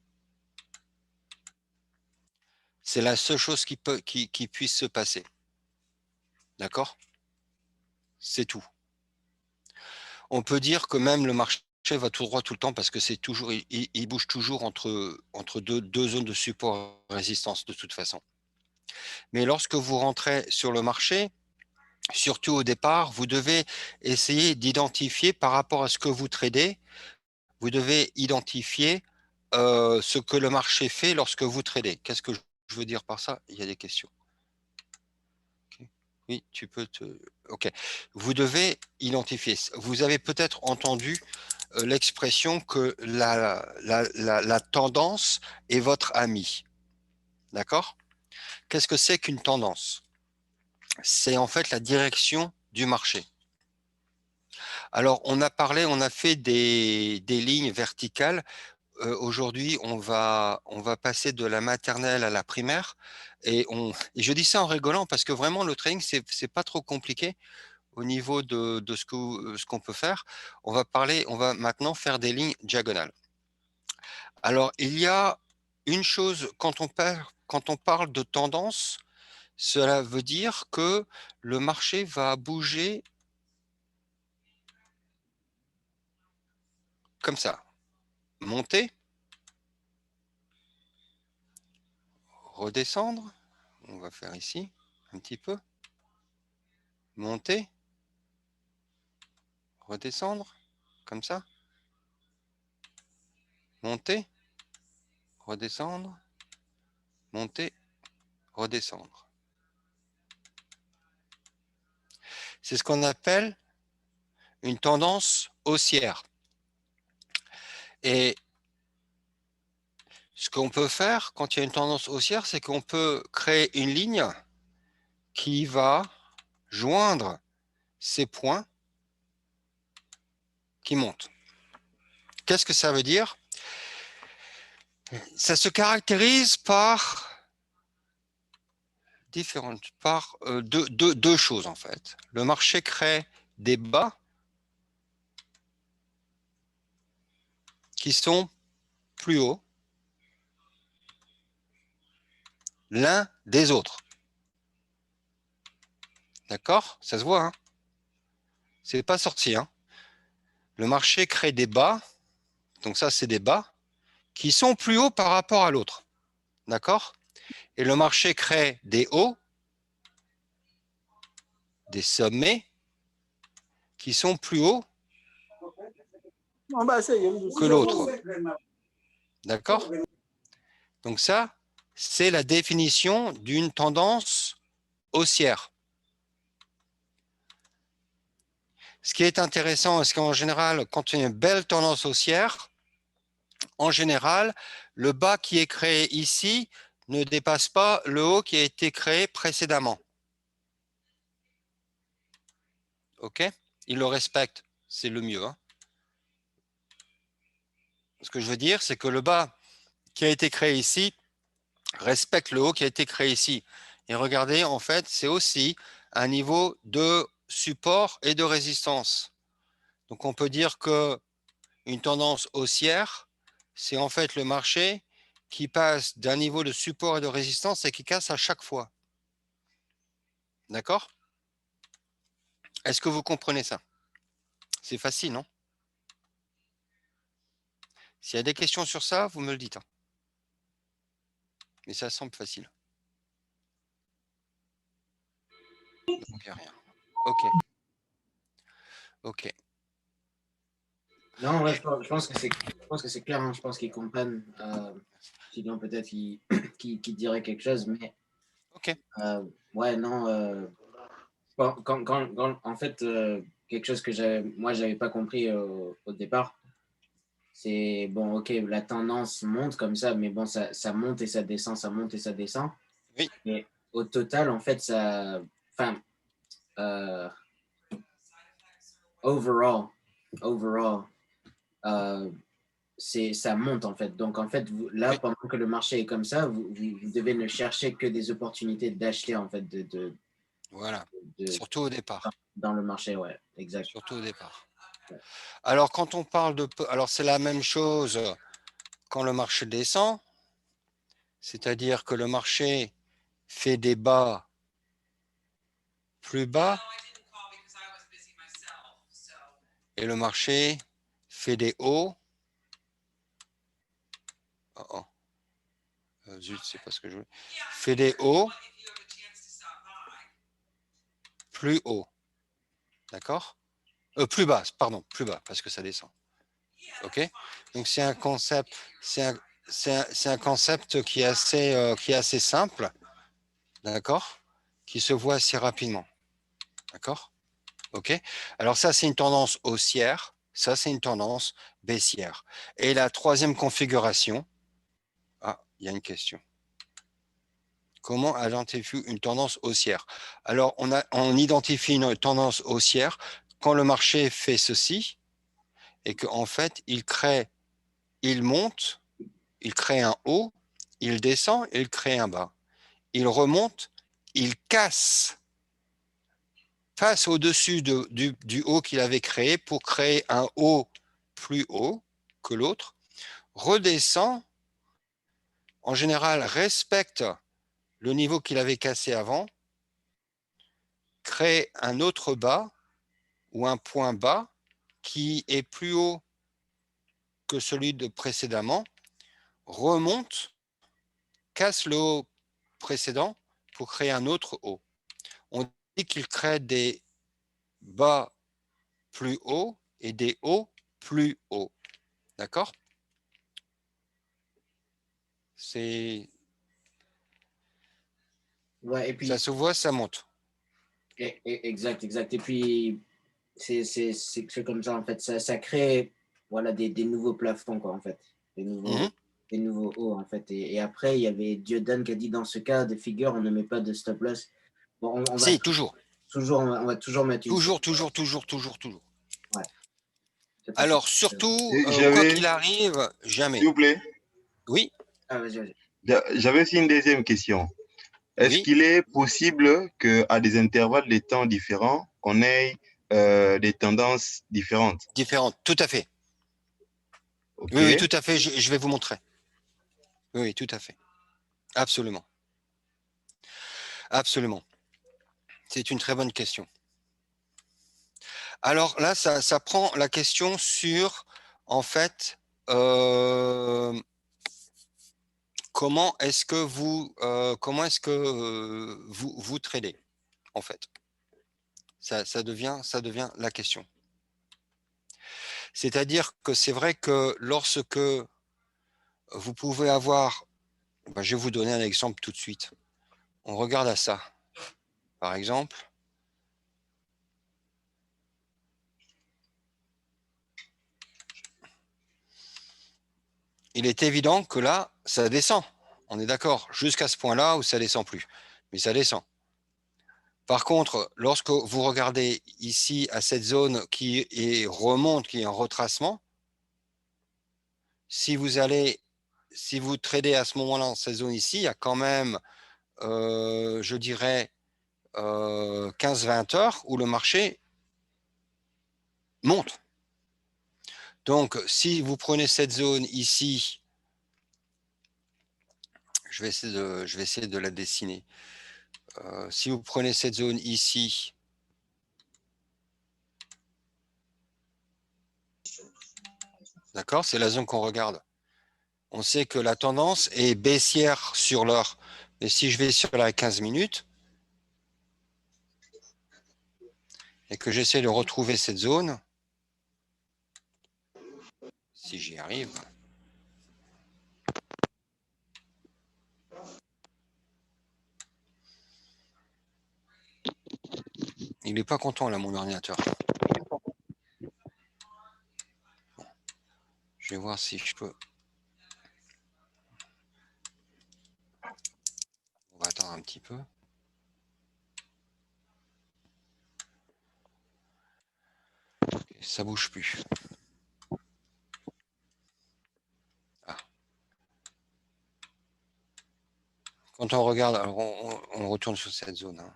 C'est la seule chose qui puisse se passer. D'accord? C'est tout. On peut dire que même le marché va tout droit tout le temps parce que c'est toujours, il bouge toujours entre deux zones de support et résistance de toute façon. Mais lorsque vous rentrez sur le marché, surtout au départ, vous devez essayer d'identifier par rapport à ce que vous tradez, vous devez identifier ce que le marché fait lorsque vous tradez. Qu'est-ce que je veux dire par ça? Il y a des questions. Okay. Oui, tu peux te... OK. Vous devez identifier. Vous avez peut-être entendu l'expression que la tendance est votre ami. D'accord? Qu'est-ce que c'est qu'une tendance? C'est en fait la direction du marché. Alors, on a fait des lignes verticales. Aujourd'hui, on va passer de la maternelle à la primaire. Et je dis ça en rigolant parce que vraiment, le trading, c'est pas trop compliqué au niveau de ce qu'on peut faire. On va maintenant faire des lignes diagonales. Alors, il y a une chose, quand on parle de tendance, cela veut dire que le marché va bouger comme ça. Monter, redescendre, on va faire ici un petit peu. Monter, redescendre, comme ça. Monter, redescendre, monter, redescendre. C'est ce qu'on appelle une tendance haussière. Et ce qu'on peut faire quand il y a une tendance haussière, c'est qu'on peut créer une ligne qui va joindre ces points qui montent. Qu'est-ce que ça veut dire? Ça se caractérise par deux choses en fait. Le marché crée des bas qui sont plus hauts l'un des autres. D'accord? Ça se voit, hein? C'est pas sorti, hein? Le marché crée des bas, donc ça, c'est des bas, qui sont plus hauts par rapport à l'autre. D'accord? Et le marché crée des hauts, des sommets, qui sont plus hauts que l'autre. D'accord? Donc ça, c'est la définition d'une tendance haussière. Ce qui est intéressant, c'est qu'en général, quand il y a une belle tendance haussière, en général, le bas qui est créé ici ne dépasse pas le haut qui a été créé précédemment. OK? Il le respecte, c'est le mieux, hein. Ce que je veux dire, c'est que le bas qui a été créé ici respecte le haut qui a été créé ici. Et regardez, en fait, c'est aussi un niveau de support et de résistance. Donc, on peut dire que une tendance haussière, c'est en fait le marché qui passe d'un niveau de support et de résistance et qui casse à chaque fois. D'accord? Est-ce que vous comprenez ça? C'est facile, non? S'il y a des questions sur ça, vous me le dites, hein. Mais ça semble facile. Donc, il n'y a rien. OK. OK. Non, ouais, je pense que c'est clair, hein. Je pense qu'ils comprennent. Sinon, peut-être qu'ils diraient quelque chose, mais OK. ouais, non. En fait, quelque chose que j'avais pas compris au départ, c'est bon, ok, la tendance monte comme ça, mais bon, ça monte et ça descend, ça monte et ça descend. Oui. Mais au total, en fait, ça. Enfin, euh, overall, euh, ça monte en fait. Donc en fait, là, Oui. pendant que le marché est comme ça, vous devez ne chercher que des opportunités d'acheter en fait Voilà. de, Surtout au départ. dans le marché, ouais, exact. Surtout au départ. Ouais. Alors, quand on parle de... Alors, c'est la même chose quand le marché descend, c'est-à-dire que le marché fait des bas plus bas et le marché fait des hauts. Oh, oh. Zut, c'est pas ce que je veux. Fait des hauts plus hauts. D'accord? Plus bas, pardon, plus bas, parce que ça descend. OK? Donc, c'est un concept, c'est un concept qui est assez simple, d'accord? Qui se voit assez rapidement. D'accord? OK? Alors, ça, c'est une tendance haussière. Ça, c'est une tendance baissière. Et la troisième configuration, ah, il y a une question. Comment identifier une tendance haussière? Alors, on identifie une tendance haussière quand le marché fait ceci et qu'en fait, il monte, il crée un haut, il descend, il crée un bas. Il remonte, il casse, passe au-dessus du haut qu'il avait créé pour créer un haut plus haut que l'autre, redescend, en général respecte le niveau qu'il avait cassé avant, crée un autre bas ou un point bas qui est plus haut que celui de précédemment, remonte, casse le haut précédent pour créer un autre haut. On dit qu'il crée des bas plus hauts et des hauts plus hauts. D'accord? C'est Ouais, et Ça puis, se voit, ça monte. exact. Et puis, c'est comme ça, en fait. Ça crée voilà, des nouveaux plafonds, quoi, en fait. Mhm. Des nouveaux hauts, en fait. Et après, il y avait Dieudonne qui a dit dans ce cas de figure, on ne met pas de stop loss. Bon, on va Si, toujours. on va toujours mettre une stop Toujours, toujours, toujours, toujours, toujours. loss. Ouais, c'est parce que. Alors, surtout, quoi J'avais, qu'il arrive, s'il jamais. vous plaît, Oui, Ah, vas-y. j'avais aussi une deuxième question. Est-ce oui, qu'il est possible qu'à des intervalles de temps différents, qu'on ait des tendances différentes? différente, tout à fait. OK. Oui, oui, tout à fait, je vais vous montrer. Oui, oui, tout à fait. Absolument. Absolument. C'est une très bonne question. Alors là, ça prend la question sur, en fait, comment est-ce que vous tradez, en fait. Ça devient la question. C'est-à-dire que c'est vrai que lorsque vous pouvez avoir, je vais vous donner un exemple tout de suite. On regarde à ça. Par exemple, il est évident que là, ça descend. On est d'accord, jusqu'à ce point-là où ça descend plus. Mais ça descend. Par contre, lorsque vous regardez ici à cette zone qui remonte, qui est en retracement, si vous tradez à ce moment-là dans cette zone ici, il y a quand même, je dirais, 15-20 heures où le marché monte. Donc, si vous prenez cette zone ici, je vais essayer de la dessiner. Si vous prenez cette zone ici, d'accord, c'est la zone qu'on regarde. On sait que la tendance est baissière sur l'heure. Mais si je vais sur la 15 minutes et que j'essaie de retrouver cette zone, si j'y arrive, il n'est pas content là, mon ordinateur. Bon. Je vais voir si je peux. On va attendre un petit peu. Okay, ça bouge plus. Ah. Quand on regarde, alors on retourne sur cette zone. Hein.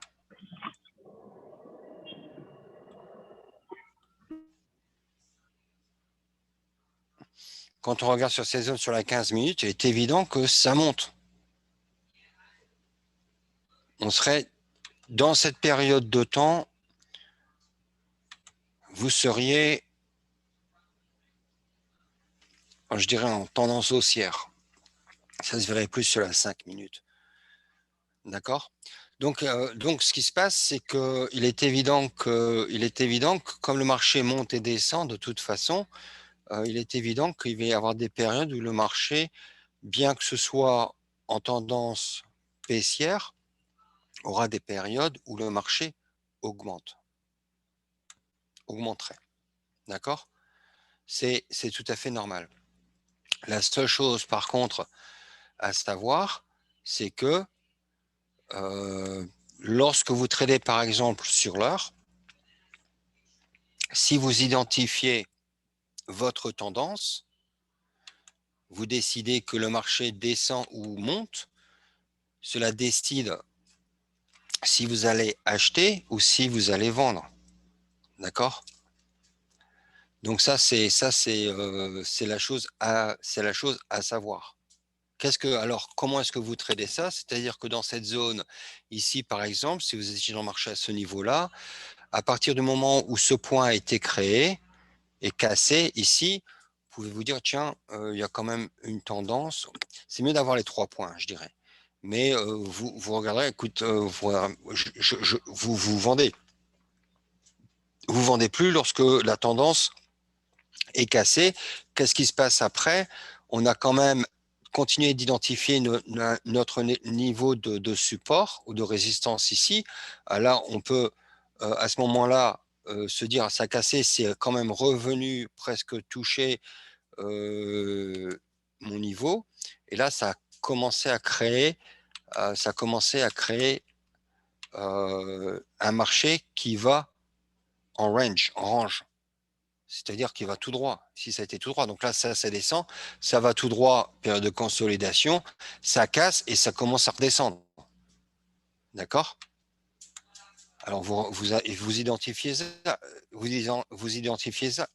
Quand on regarde sur cette zone sur la 15 minutes, il est évident que ça monte. On serait dans cette période de temps, vous seriez, je dirais, en tendance haussière. Ça se verrait plus sur la 5 minutes. D'accord ? Donc, ce qui se passe, c'est qu'il est évident que comme le marché monte et descend de toute façon, il est évident qu'il va y avoir des périodes où le marché, bien que ce soit en tendance baissière, aura des périodes où le marché augmenterait. D'accord ? C'est tout à fait normal. La seule chose, par contre, à savoir, c'est que lorsque vous tradez, par exemple, sur l'heure, si vous identifiez votre tendance, vous décidez que le marché descend ou monte, cela décide si vous allez acheter ou si vous allez vendre. D'accord ? Donc ça, c'est la chose à savoir. Alors, comment est-ce que vous tradez ça? C'est-à-dire que dans cette zone, ici, par exemple, si vous étiez dans le marché à ce niveau-là, à partir du moment où ce point a été créé et cassé ici, vous pouvez vous dire, tiens, il y a quand même une tendance. C'est mieux d'avoir les 3 points, je dirais. Mais vous regarderez, écoute, vous vendez. Vous vendez plus lorsque la tendance est cassée. Qu'est-ce qui se passe après? On a quand même continué d'identifier notre niveau de support ou de résistance ici. Là, on peut à ce moment-là se dire ça a cassé, c'est quand même revenu presque toucher mon niveau. Et là, ça a commencé à créer, un marché qui va en range. C'est-à-dire qu'il va tout droit. Si ça a été tout droit, donc là, ça descend, ça va tout droit, période de consolidation, ça casse et ça commence à redescendre. D'accord ? Alors, vous identifiez ça, vous identifiez ça.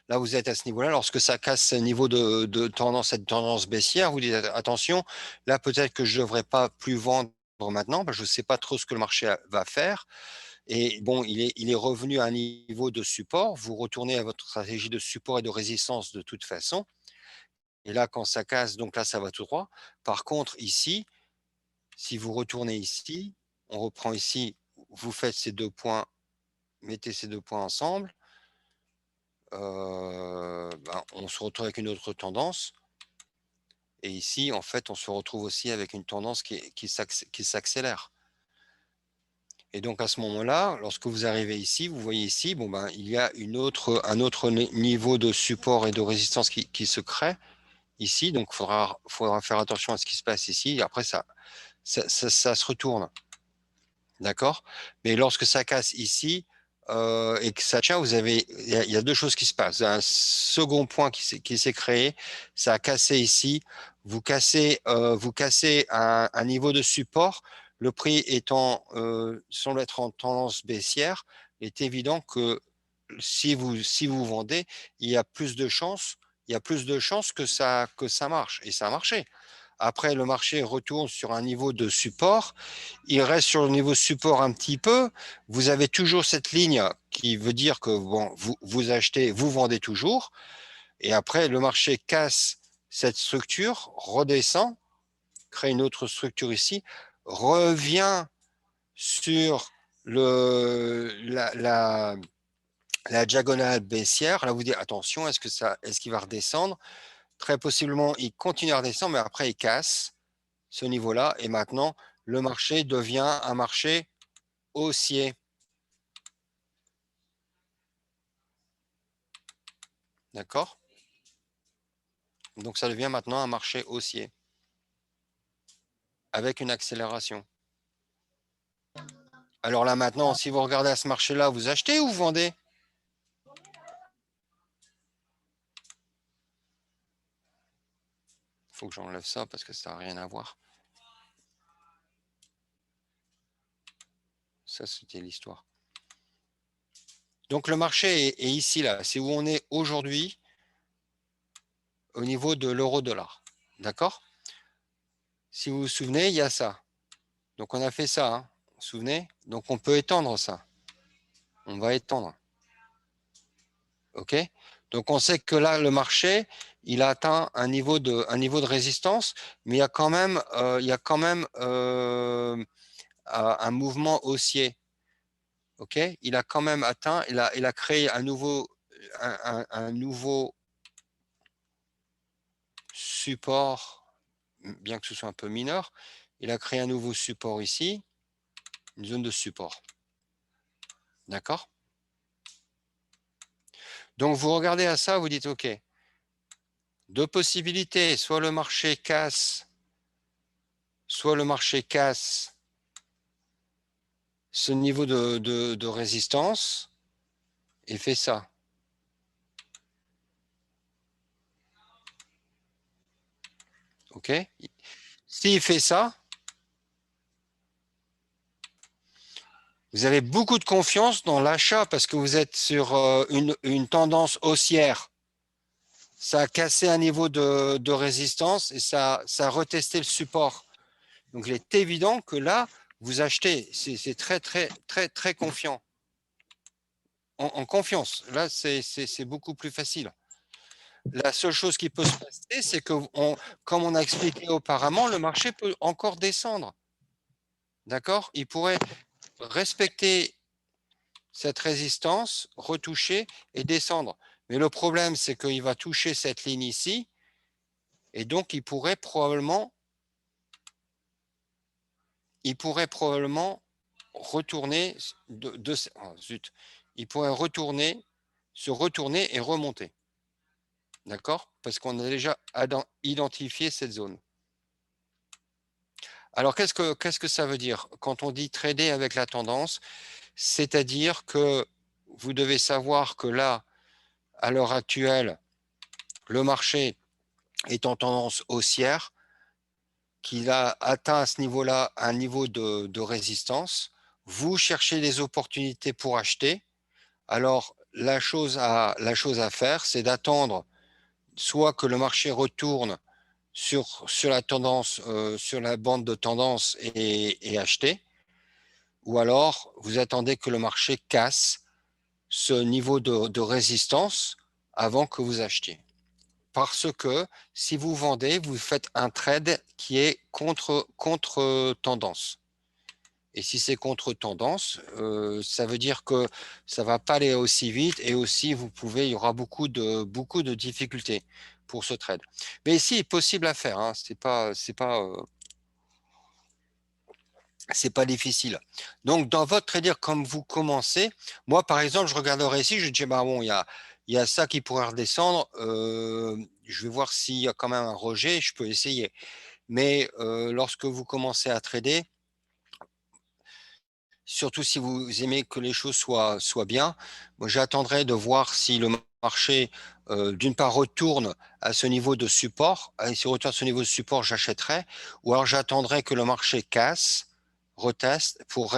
Là, vous êtes à ce niveau-là. Lorsque ça casse ce niveau de tendance, cette tendance baissière, vous dites attention, là, peut-être que je ne devrais pas plus vendre maintenant, parce que je ne sais pas trop ce que le marché va faire. Et bon, il est revenu à un niveau de support. Vous retournez à votre stratégie de support et de résistance de toute façon. Et là, quand ça casse, donc là, ça va tout droit. Par contre, ici, si vous retournez ici, on reprend ici, vous faites ces 2 points, mettez ces 2 points ensemble. On se retrouve avec une autre tendance. Et ici, en fait, on se retrouve aussi avec une tendance qui s'accélère. Et donc, à ce moment-là, lorsque vous arrivez ici, vous voyez ici, bon, ben, il y a un autre niveau de support et de résistance qui se crée ici. Donc, il faudra faire attention à ce qui se passe ici. Et après, ça se retourne. D'accord? Mais lorsque ça casse ici et que ça tient, il y a 2 choses qui se passent. Un second point qui s'est créé, ça a cassé ici. Vous cassez un niveau de support. Le prix étant semble être en tendance baissière, il est évident que si vous vendez, il y a plus de chances que ça marche. Et ça a marché. Après, le marché retourne sur un niveau de support. Il reste sur le niveau support un petit peu. Vous avez toujours cette ligne qui veut dire que bon, vous achetez, vous vendez toujours. Et après, le marché casse cette structure, redescend, crée une autre structure ici, revient sur la diagonale baissière. Là, vous dites attention, est-ce qu'il va redescendre? Très possiblement, il continue à redescendre, mais après, il casse ce niveau-là. Et maintenant, le marché devient un marché haussier. D'accord? Donc, ça devient maintenant un marché haussier avec une accélération. Alors là, maintenant, si vous regardez à ce marché-là, vous achetez ou vous vendez? Il faut que j'enlève ça parce que ça n'a rien à voir. Ça, c'était l'histoire. Donc, le marché est ici, là. C'est où on est aujourd'hui au niveau de l'euro-dollar. D'accord? Si vous vous souvenez, il y a ça. Donc, on a fait ça. Hein. Vous vous souvenez? Donc, on peut étendre ça. On va étendre. OK? Donc, on sait que là, le marché, il a atteint un niveau de résistance, mais il y a quand même, un mouvement haussier. OK? Il a quand même atteint, il a créé un nouveau support, bien que ce soit un peu mineur. Il a créé un nouveau support ici, une zone de support. D'accord? Donc, vous regardez à ça, vous dites, OK, 2 possibilités, soit le marché casse ce niveau de résistance et fait ça. OK? S'il fait ça, vous avez beaucoup de confiance dans l'achat parce que vous êtes sur une tendance haussière. Ça a cassé un niveau de résistance et ça a retesté le support. Donc, il est évident que là, vous achetez. C'est très, très, très, très confiant. En confiance. Là, c'est beaucoup plus facile. La seule chose qui peut se passer, c'est que, comme on a expliqué auparavant, le marché peut encore descendre. D'accord? Il pourrait respecter cette résistance, retoucher et descendre. Mais le problème, c'est qu'il va toucher cette ligne ici et donc il pourrait probablement retourner il pourrait se retourner et remonter. D'accord? Parce qu'on a déjà identifié cette zone. Alors, qu'est-ce que ça veut dire quand on dit trader avec la tendance? C'est-à-dire que vous devez savoir que là, à l'heure actuelle, le marché est en tendance haussière, qu'il a atteint à ce niveau-là un niveau de résistance. Vous cherchez des opportunités pour acheter. Alors, la chose à faire, c'est d'attendre soit que le marché retourne sur la tendance, sur la bande de tendance et acheter, ou alors vous attendez que le marché casse ce niveau de résistance avant que vous achetiez. Parce que si vous vendez, vous faites un trade qui est contre tendance. Et si c'est contre tendance, ça veut dire que ça ne va pas aller aussi vite et aussi il y aura beaucoup de difficultés pour ce trade. Mais ici, il est possible à faire, hein. C'est pas difficile. Donc, dans votre trader, comme vous commencez, moi, par exemple, je regarderai ici, je dis, bah bon, il y a ça qui pourrait redescendre. Je vais voir s'il y a quand même un rejet, je peux essayer. Mais lorsque vous commencez à trader, surtout si vous aimez que les choses soient bien, moi, j'attendrai de voir si le marché, d'une part, retourne à ce niveau de support. Et s'il retourne à ce niveau de support, j'achèterai. Ou alors, j'attendrai que le marché casse, reteste pour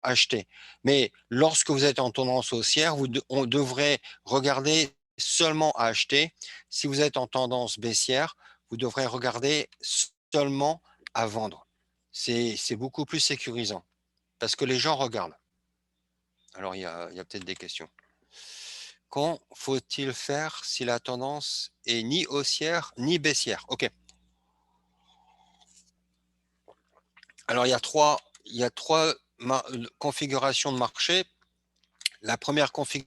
acheter. Mais lorsque vous êtes en tendance haussière, on devrait regarder seulement à acheter. Si vous êtes en tendance baissière, vous devrez regarder seulement à vendre. C'est beaucoup plus sécurisant parce que les gens regardent. Alors, il y a peut-être des questions. Quand faut-il faire si la tendance est ni haussière ni baissière? OK. Alors, il y a trois configurations de marché. La première configuration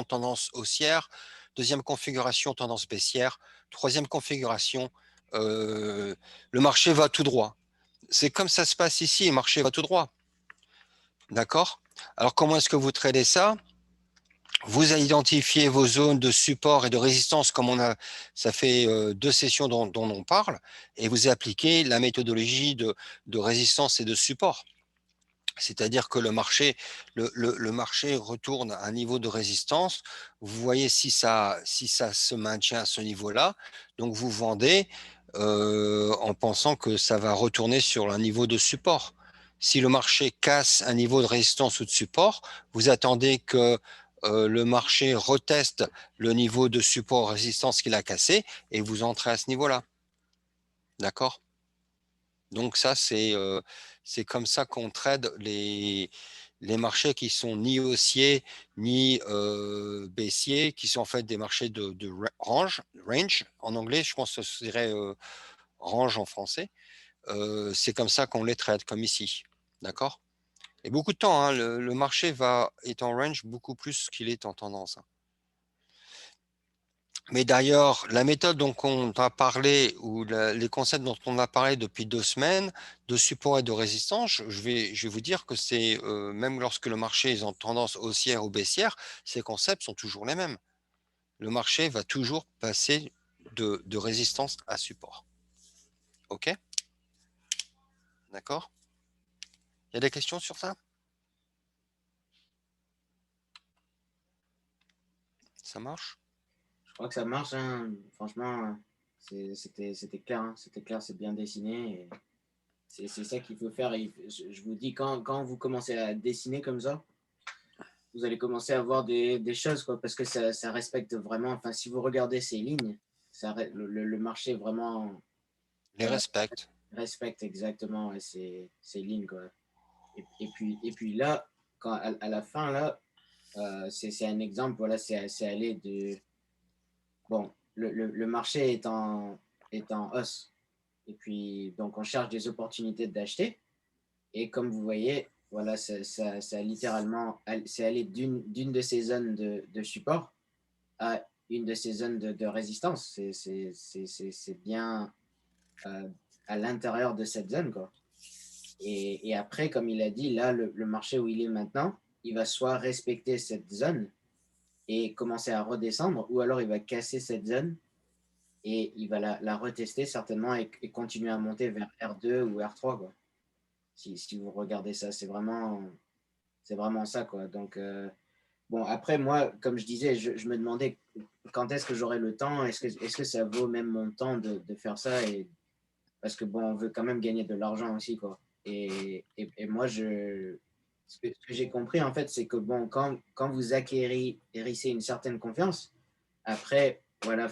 tendance haussière, deuxième configuration tendance baissière, troisième configuration, le marché va tout droit. C'est comme ça se passe ici, le marché va tout droit. D'accord? Alors, comment est-ce que vous tradez ça? Vous identifiez vos zones de support et de résistance, ça fait 2 sessions dont on parle, et vous appliquez la méthodologie de résistance et de support. C'est-à-dire que le marché retourne à un niveau de résistance. Vous voyez si ça se maintient à ce niveau-là. Donc, vous vendez en pensant que ça va retourner sur un niveau de support. Si le marché casse un niveau de résistance ou de support, vous attendez que le marché reteste le niveau de support résistance qu'il a cassé et vous entrez à ce niveau-là. D'accord? Donc ça, c'est comme ça qu'on trade les marchés qui sont ni haussiers ni baissiers, qui sont en fait des marchés de range en anglais, je pense que ce serait range en français. C'est comme ça qu'on les trade, comme ici. D'accord? Et beaucoup de temps, hein, le marché est en range beaucoup plus qu'il est en tendance, hein. Mais d'ailleurs, la méthode dont on a parlé ou les concepts dont on a parlé depuis 2 semaines de support et de résistance, je vais vous dire que c'est même lorsque le marché est en tendance haussière ou baissière, ces concepts sont toujours les mêmes. Le marché va toujours passer de résistance à support. OK? D'accord? Il y a des questions sur ça? Ça marche? Je crois que ça marche, hein. Franchement, c'était clair, hein. C'était clair, c'est bien dessiné. C'est ça qu'il faut faire. Et je vous dis, quand vous commencez à dessiner comme ça, vous allez commencer à voir des choses, quoi, parce que ça respecte vraiment. Enfin, si vous regardez ces lignes, le marché vraiment Les euh, respecte. respecte exactement, ouais, ces lignes, quoi. Et puis là, à la fin, là, c'est un exemple, voilà, c'est aller de. Bon, le marché est en hausse. Et puis, donc, on cherche des opportunités d'acheter. Et comme vous voyez, voilà, ça littéralement, c'est aller d'une de ces zones de support à une de ces zones de résistance. C'est bien euh, à l'intérieur de cette zone, quoi. Et après, comme il a dit, là, le marché où il est maintenant, il va soit respecter cette zone et commencer à redescendre, ou alors il va casser cette zone et il va la retester certainement et continuer à monter vers R2 ou R3, quoi. Si vous regardez ça, c'est vraiment ça, quoi. Donc, bon, après, moi, comme je disais, je me demandais quand est-ce que j'aurai le temps, est-ce que ça vaut même mon temps de faire ça, et parce que, bon, on veut quand même gagner de l'argent aussi, quoi. Et moi, ce que j'ai compris, en fait, c'est que, bon, quand vous acquérissez une certaine confiance, après, voilà,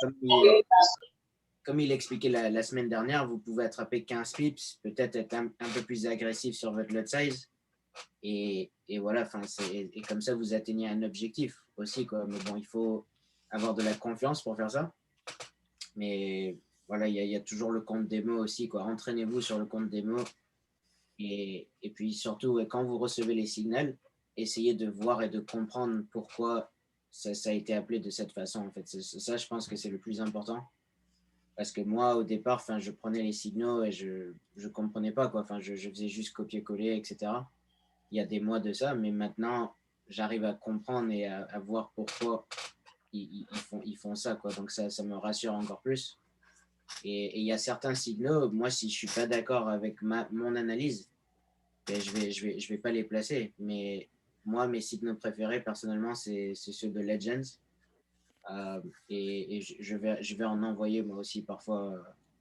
comme comme il expliquait la semaine dernière, vous pouvez attraper 15 pips, peut-être être un peu plus agressif sur votre lot size. Et voilà, et comme ça, vous atteignez un objectif aussi, quoi. Mais bon, il faut avoir de la confiance pour faire ça. Mais voilà, il y a toujours le compte démo aussi, quoi. Entraînez-vous sur le compte démo. Et puis surtout, quand vous recevez les signaux, essayez de voir et de comprendre pourquoi ça a été appelé de cette façon. En fait, ça, je pense que c'est le plus important. Parce que moi, au départ, je prenais les signaux et je ne comprenais pas, quoi. Je faisais juste copier-coller, etc. Il y a des mois de ça, mais maintenant, j'arrive à comprendre et à voir pourquoi ils font ça, quoi. Donc ça me rassure encore plus. Et il y a certains signaux, moi, si je ne suis pas d'accord avec mon analyse, ben, je vais pas les placer. Mais moi, mes signaux préférés, personnellement, c'est ceux de Legends. Et je vais en envoyer moi aussi parfois,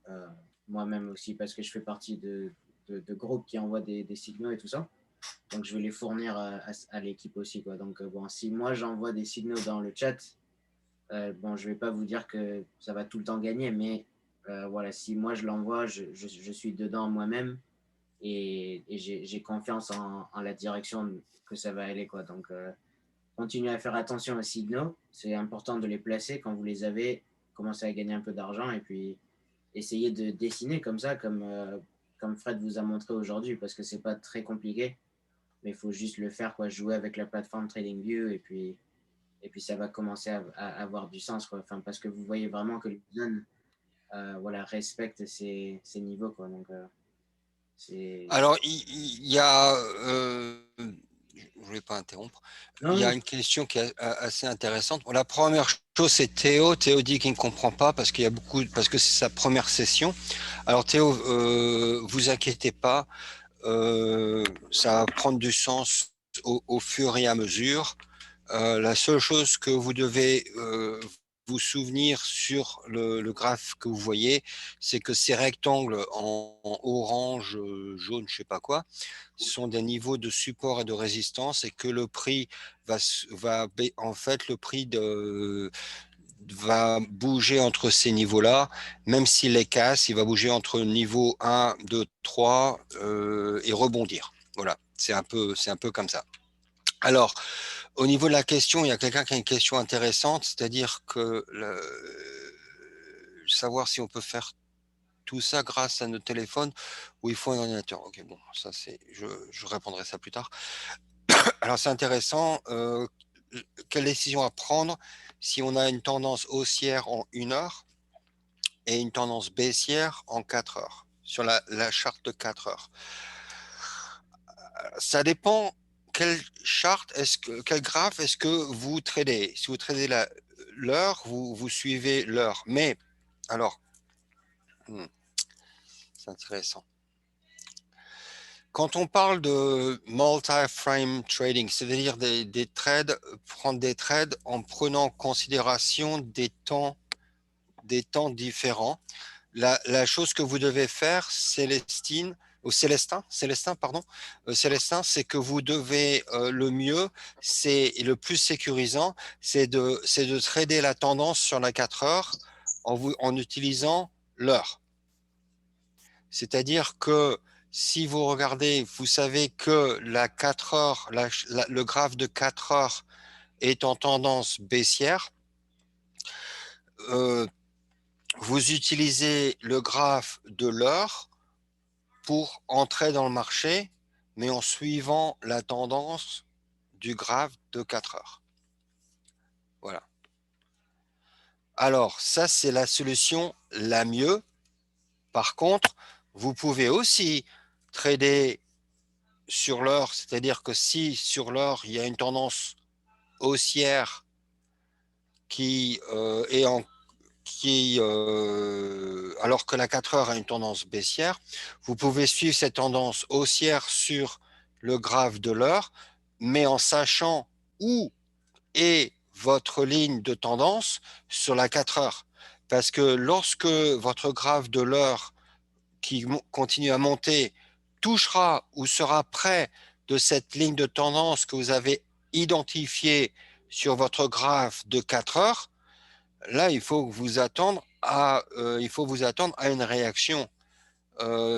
euh, moi-même aussi, parce que je fais partie de groupes qui envoient des signaux et tout ça. Donc, je vais les fournir à l'équipe aussi, quoi. Donc, bon, si moi, j'envoie des signaux dans le chat, bon, je vais pas vous dire que ça va tout le temps gagner, mais voilà, si moi, je l'envoie, je suis dedans moi-même et j'ai confiance en la direction que ça va aller, quoi. Donc, continuez à faire attention aux signaux. C'est important de les placer quand vous les avez, commencez à gagner un peu d'argent et puis essayez de dessiner comme ça, comme Fred vous a montré aujourd'hui, parce que c'est pas très compliqué, mais il faut juste le faire, quoi, jouer avec la plateforme TradingView et puis ça va commencer à avoir du sens, quoi. Enfin, parce que vous voyez vraiment que les jeunes voilà, respectent ces niveaux, quoi. Donc, Alors, il y a, je ne voulais pas interrompre, il y a non, une question qui est assez intéressante. Bon, la première chose, c'est Théo. Théo dit qu'il ne comprend pas parce qu'il y a parce que c'est sa première session. Alors Théo, vous inquiétez pas, ça va prendre du sens au fur et à mesure. La seule chose que vous devez vous souvenir sur le graphe que vous voyez, c'est que ces rectangles en orange, jaune, je sais pas quoi, sont des niveaux de support et de résistance et que le prix en fait, le prix va bouger entre ces niveaux-là, même s'il les casse, il va bouger entre niveau 1, 2, 3 et rebondir. Voilà, c'est un peu comme ça. Alors, au niveau de la question, il y a quelqu'un qui a une question intéressante, c'est-à-dire que savoir si on peut faire tout ça grâce à nos téléphones ou il faut un ordinateur. Ok, bon, ça c'est, je répondrai ça plus tard. Alors c'est intéressant. Quelle décision à prendre si on a une tendance haussière en 1 heure et une tendance baissière en 4 heures sur la charte de 4 heures? Ça dépend quelle charte quel graphe est-ce que vous tradez. Si vous tradez l'heure, vous suivez l'heure. Mais alors, c'est intéressant. Quand on parle de multi-frame trading, c'est-à-dire prendre des trades en prenant en considération des temps différents, la chose que vous devez faire, Célestin, pardon, Célestin, c'est que vous devez le mieux, et le plus sécurisant, c'est de trader la tendance sur la 4 heures en utilisant l'heure. C'est-à-dire que si vous regardez, vous savez que la 4 heures, le graphe de 4 heures est en tendance baissière. Vous utilisez le graphe de l'heure pour entrer dans le marché, mais en suivant la tendance du graphe de 4 heures. Voilà. Alors, ça, c'est la solution la mieux. Par contre, vous pouvez aussi trader sur l'heure, c'est-à-dire que si sur l'heure, il y a une tendance haussière qui est en alors que la 4 heures a une tendance baissière, vous pouvez suivre cette tendance haussière sur le graphe de l'heure, mais en sachant où est votre ligne de tendance sur la 4 heures. Parce que lorsque votre graphe de l'heure qui continue à monter touchera ou sera près de cette ligne de tendance que vous avez identifiée sur votre graphe de 4 heures, là, il faut vous attendre à une réaction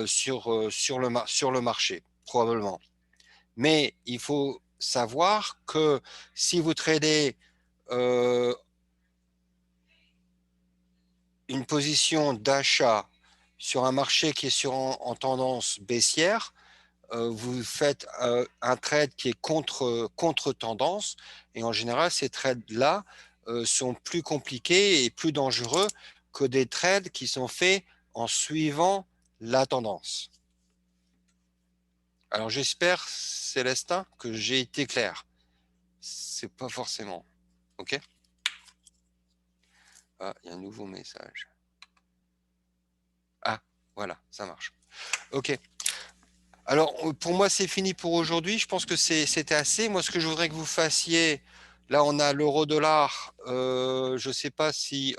sur le marché, probablement. Mais il faut savoir que si vous tradez une position d'achat sur un marché qui est en tendance baissière, vous faites un trade qui est contre tendance, et en général, ces trades-là sont plus compliqués et plus dangereux que des trades qui sont faits en suivant la tendance. Alors j'espère, Célestin, que j'ai été clair. C'est pas forcément. OK? Ah, il y a un nouveau message. Ah, voilà, ça marche. OK. Alors, pour moi, c'est fini pour aujourd'hui. Je pense que c'était assez. Moi, ce que je voudrais que vous fassiez, là, on a l'euro-dollar. Je ne sais pas si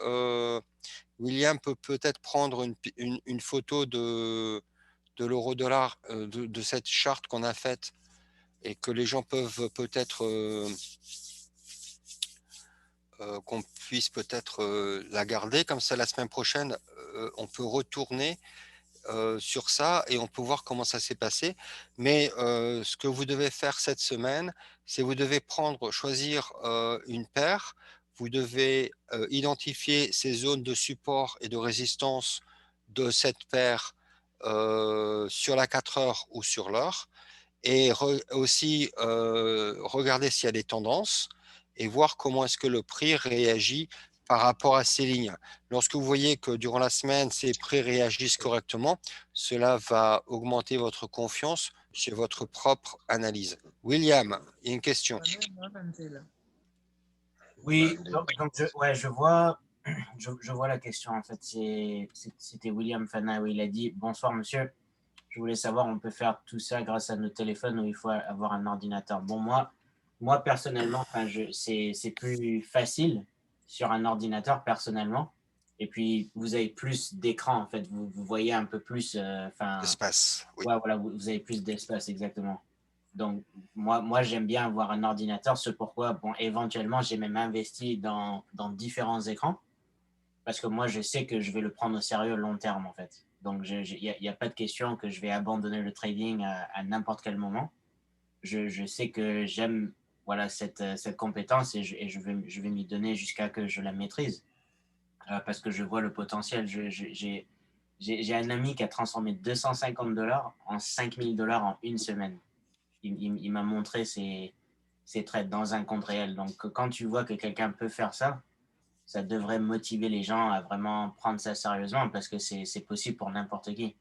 William peut peut-être prendre une photo de l'euro-dollar, de cette charte qu'on a faite, et que les gens peuvent peut-être, qu'on puisse peut-être la garder. Comme ça, la semaine prochaine, on peut retourner sur ça et on peut voir comment ça s'est passé. Mais ce que vous devez faire cette semaine, c'est vous devez choisir une paire, vous devez identifier ces zones de support et de résistance de cette paire sur la 4 heures ou sur l'heure, et aussi regarder s'il y a des tendances et voir comment est-ce que le prix réagit par rapport à ces lignes. Lorsque vous voyez que durant la semaine, ces prix réagissent correctement, cela va augmenter votre confiance sur votre propre analyse. William, il y a une question. Oui, donc je vois, je vois la question en fait. C'était William Fana où il a dit bonsoir monsieur. Je voulais savoir, on peut faire tout ça grâce à nos téléphones ou il faut avoir un ordinateur. Bon, moi personnellement, c'est plus facile sur un ordinateur personnellement. Et puis, vous avez plus d'écran en fait. Vous voyez un peu plus. Espace, oui. Ouais, voilà, vous avez plus d'espace exactement. Donc, moi j'aime bien avoir un ordinateur. C'est pourquoi, bon, éventuellement, j'ai même investi dans différents écrans parce que moi, je sais que je vais le prendre au sérieux long terme, en fait. Donc, il n'y a pas de question que je vais abandonner le trading à n'importe quel moment. Je sais que j'aime voilà, cette compétence et je vais m'y donner jusqu'à que je la maîtrise parce que je vois le potentiel. J'ai un ami qui a transformé $250 en $5000 en une semaine. Il m'a montré ses trades dans un compte réel. Donc, quand tu vois que quelqu'un peut faire ça, ça devrait motiver les gens à vraiment prendre ça sérieusement parce que c'est possible pour n'importe qui.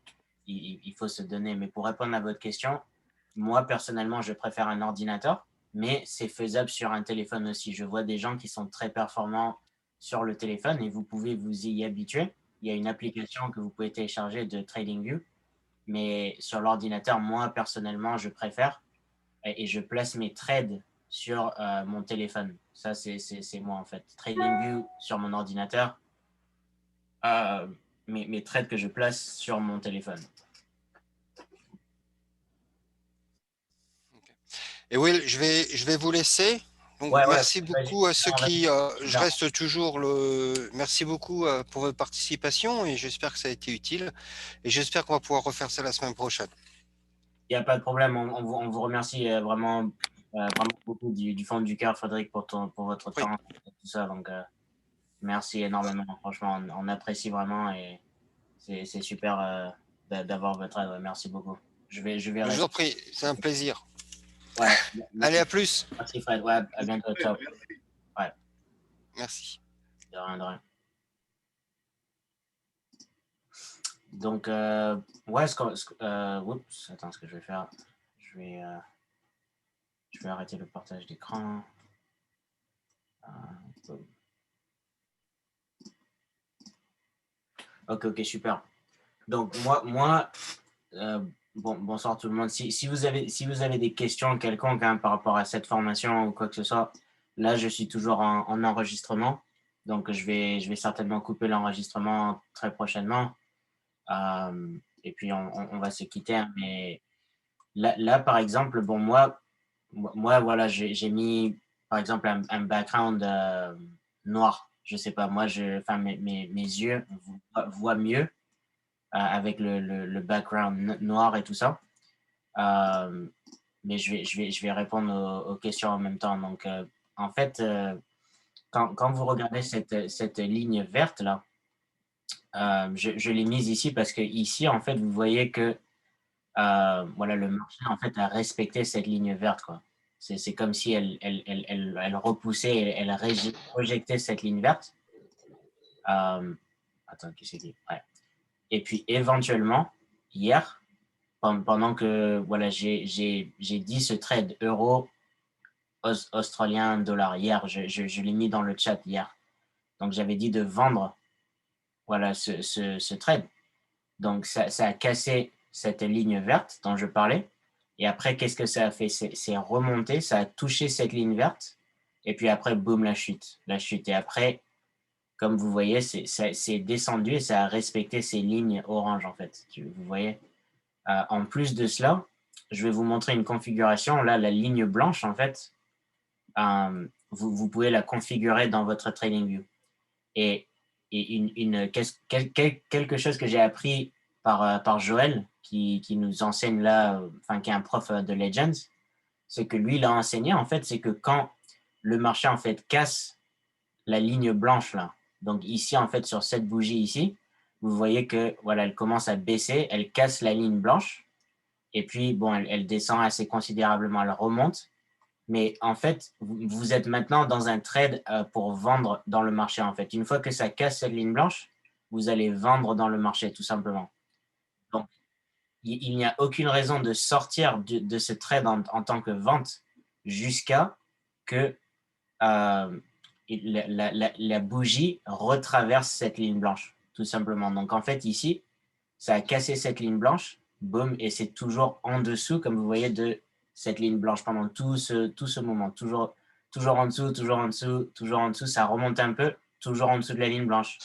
Il faut se donner. Mais pour répondre à votre question, moi, personnellement, je préfère un ordinateur, mais c'est faisable sur un téléphone aussi. Je vois des gens qui sont très performants sur le téléphone et vous pouvez vous y habituer. Il y a une application que vous pouvez télécharger de TradingView, mais sur l'ordinateur, moi, personnellement, je préfère et je place mes trades sur mon téléphone. Ça, c'est moi en fait. TradingView sur mon ordinateur, mes trades que je place sur mon téléphone. Et Will, je vais vous laisser. Donc, merci beaucoup à ceux qui. Je reste toujours Merci beaucoup pour votre participation et j'espère que ça a été utile. Et j'espère qu'on va pouvoir refaire ça la semaine prochaine. Il n'y a pas de problème. On vous remercie vraiment beaucoup du fond du cœur, Frédéric, pour votre temps et tout ça. Donc, merci énormément. Franchement, on apprécie vraiment et c'est super d'avoir votre aide. Merci beaucoup. Je vais Je vous en prie, c'est un plaisir. Ouais. Allez, à plus. Merci Fred. Ouais, à bientôt. Ciao. Ouais. Merci. De rien, de rien. Donc, ouais, oups, attends, ce que je vais faire, je vais arrêter le partage d'écran. Ok, super. Donc, bonsoir tout le monde. Si vous avez des questions quelconques par rapport à cette formation ou quoi que ce soit, là, je suis toujours en enregistrement. Donc, je vais certainement couper l'enregistrement très prochainement. Et puis, on va se quitter. Hein, mais là, par exemple, bon, moi voilà, j'ai mis par exemple, un background noir. Je sais pas, moi, mes yeux voient mieux avec le background noir et tout ça. Mais je vais répondre aux questions en même temps. Donc, en fait, quand vous regardez cette ligne verte là, je l'ai mise ici parce que ici, en fait, vous voyez que voilà, le marché en fait a respecté cette ligne verte, quoi. C'est comme si elle repoussait, elle rejetait cette ligne verte. Attends, qu'est-ce qu'il dit? Ouais. Et puis éventuellement, hier, pendant que voilà, j'ai dit ce trade euro australien dollar hier, je l'ai mis dans le chat hier. Donc j'avais dit de vendre voilà ce trade. Donc ça a cassé cette ligne verte dont je parlais. Et après, qu'est-ce que ça a fait? C'est remonté, ça a touché cette ligne verte. Et puis après, boum, la chute. La chute. Et après, comme vous voyez, c'est descendu et ça a respecté ces lignes orange, en fait. Vous voyez. En plus de cela, je vais vous montrer une configuration. Là, la ligne blanche, en fait, vous pouvez la configurer dans votre TradingView. Et quelque chose que j'ai appris par Joël, qui nous enseigne là, enfin, qui est un prof de Legends, c'est que lui, il a enseigné, en fait, c'est que quand le marché, en fait, casse la ligne blanche, là, donc ici, en fait, sur cette bougie ici, vous voyez que, voilà, elle commence à baisser, elle casse la ligne blanche, et puis, bon, elle descend assez considérablement, elle remonte, mais en fait, vous êtes maintenant dans un trade pour vendre dans le marché, en fait. Une fois que ça casse cette ligne blanche, vous allez vendre dans le marché, tout simplement. Donc, il n'y a aucune raison de sortir de ce trade en tant que vente jusqu'à que la bougie retraverse cette ligne blanche, tout simplement. Donc, en fait, ici, ça a cassé cette ligne blanche, boum, et c'est toujours en dessous, comme vous voyez, de cette ligne blanche pendant tout ce moment. Toujours en dessous, toujours en dessous, toujours en dessous. Ça remonte un peu, toujours en dessous de la ligne blanche.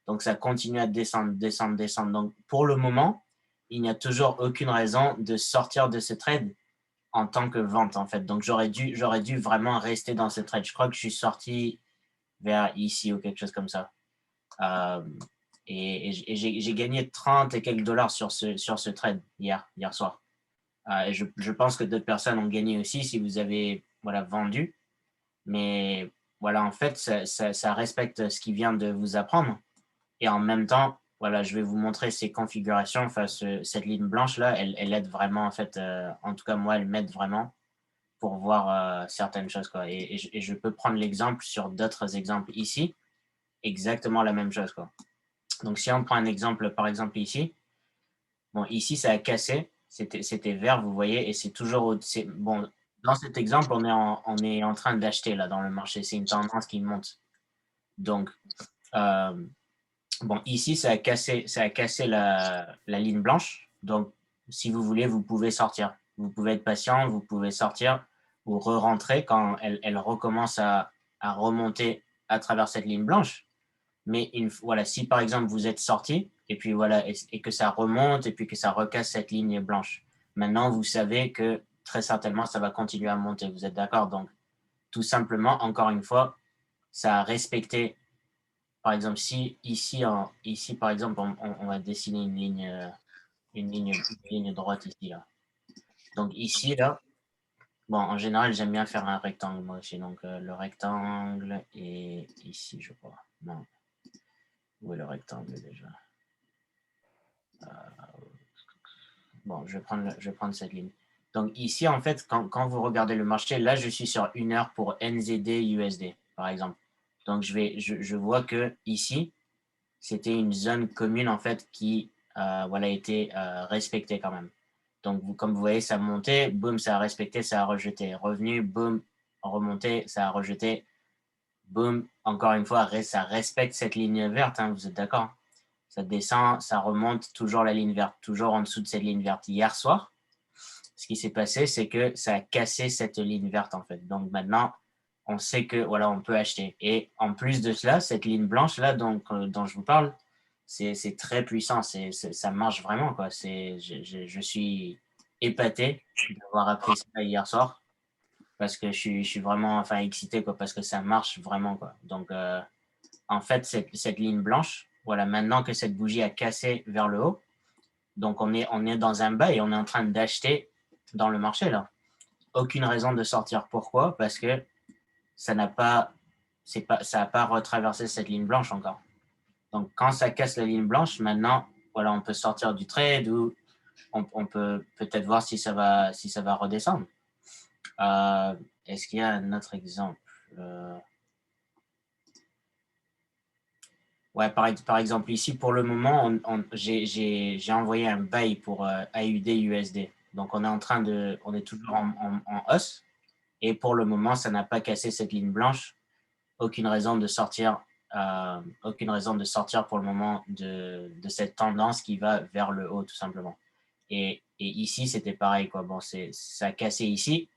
Donc, ça continue à descendre, descendre, descendre. Donc, pour le moment, il n'y a toujours aucune raison de sortir de ce trade en tant que vente, en fait. Donc, j'aurais dû vraiment rester dans ce trade. Je crois que je suis sorti vers ici ou quelque chose comme ça. Euh, et j'ai gagné 30 et quelques dollars sur ce trade hier soir. Et je pense que d'autres personnes ont gagné aussi si vous avez voilà, vendu. Mais voilà, en fait, ça respecte ce qui vient de vous apprendre. Et en même temps, voilà, je vais vous montrer ces configurations. Enfin, cette ligne blanche-là, elle aide vraiment, en fait, en tout cas, moi, elle m'aide vraiment pour voir certaines choses, quoi. Et je peux prendre l'exemple sur d'autres exemples ici. Exactement la même chose, quoi. Donc, si on prend un exemple, par exemple ici, bon, ici, ça a cassé, c'était vert, vous voyez, et c'est toujours, bon, dans cet exemple, on est en train d'acheter, là, dans le marché, c'est une tendance qui monte. Donc, bon, ici, ça a cassé la ligne blanche, donc, si vous voulez, vous pouvez sortir. Vous pouvez être patient, vous pouvez sortir ou re-rentrer quand elle recommence à remonter à travers cette ligne blanche. Mais voilà, si par exemple vous êtes sorti et puis voilà et que ça remonte et puis que ça recasse cette ligne blanche, maintenant vous savez que très certainement ça va continuer à monter. Vous êtes d'accord? Donc tout simplement, encore une fois, ça a respecté. Par exemple, si ici par exemple on va dessiner une ligne droite ici là. Donc ici là, bon en général j'aime bien faire un rectangle moi aussi. Donc le rectangle est ici je crois. Non, où est le rectangle déjà? Bon, je vais prendre cette ligne. Donc ici, en fait, quand vous regardez le marché, là, je suis sur 1 heure pour NZD USD, par exemple. Donc je vois que ici, c'était une zone commune, en fait, qui voilà, était respectée quand même. Donc, comme vous voyez, ça montait, boum, ça a respecté, ça a rejeté. Revenu, boum, remonté, ça a rejeté. Boum, encore une fois, ça respecte cette ligne verte, hein, vous êtes d'accord? Ça descend, ça remonte, toujours la ligne verte, toujours en dessous de cette ligne verte. Hier soir, ce qui s'est passé, c'est que ça a cassé cette ligne verte, en fait. Donc maintenant, on sait que voilà, on peut acheter. Et en plus de cela, cette ligne blanche là, dont je vous parle, c'est très puissant. Ça marche vraiment, quoi. Je suis épaté d'avoir appris ça hier soir parce que je suis vraiment enfin, excité, quoi, parce que ça marche vraiment, quoi. Donc, en fait, cette ligne blanche, voilà, maintenant que cette bougie a cassé vers le haut, donc on est dans un bas et on est en train d'acheter dans le marché, là. Aucune raison de sortir. Pourquoi? Parce que ça n'a pas, ça n'a pas retraversé cette ligne blanche encore. Donc, quand ça casse la ligne blanche, maintenant, voilà, on peut sortir du trade ou on peut peut-être voir si ça va redescendre. Est-ce qu'il y a un autre exemple? Ouais, par exemple, ici, pour le moment, j'ai envoyé un buy pour AUD USD. Donc, on est toujours en hausse. Et pour le moment, ça n'a pas cassé cette ligne blanche. Aucune raison de sortir, aucune raison de sortir pour le moment de cette tendance qui va vers le haut, tout simplement. Et ici, c'était pareil, quoi. Bon, ça a cassé ici.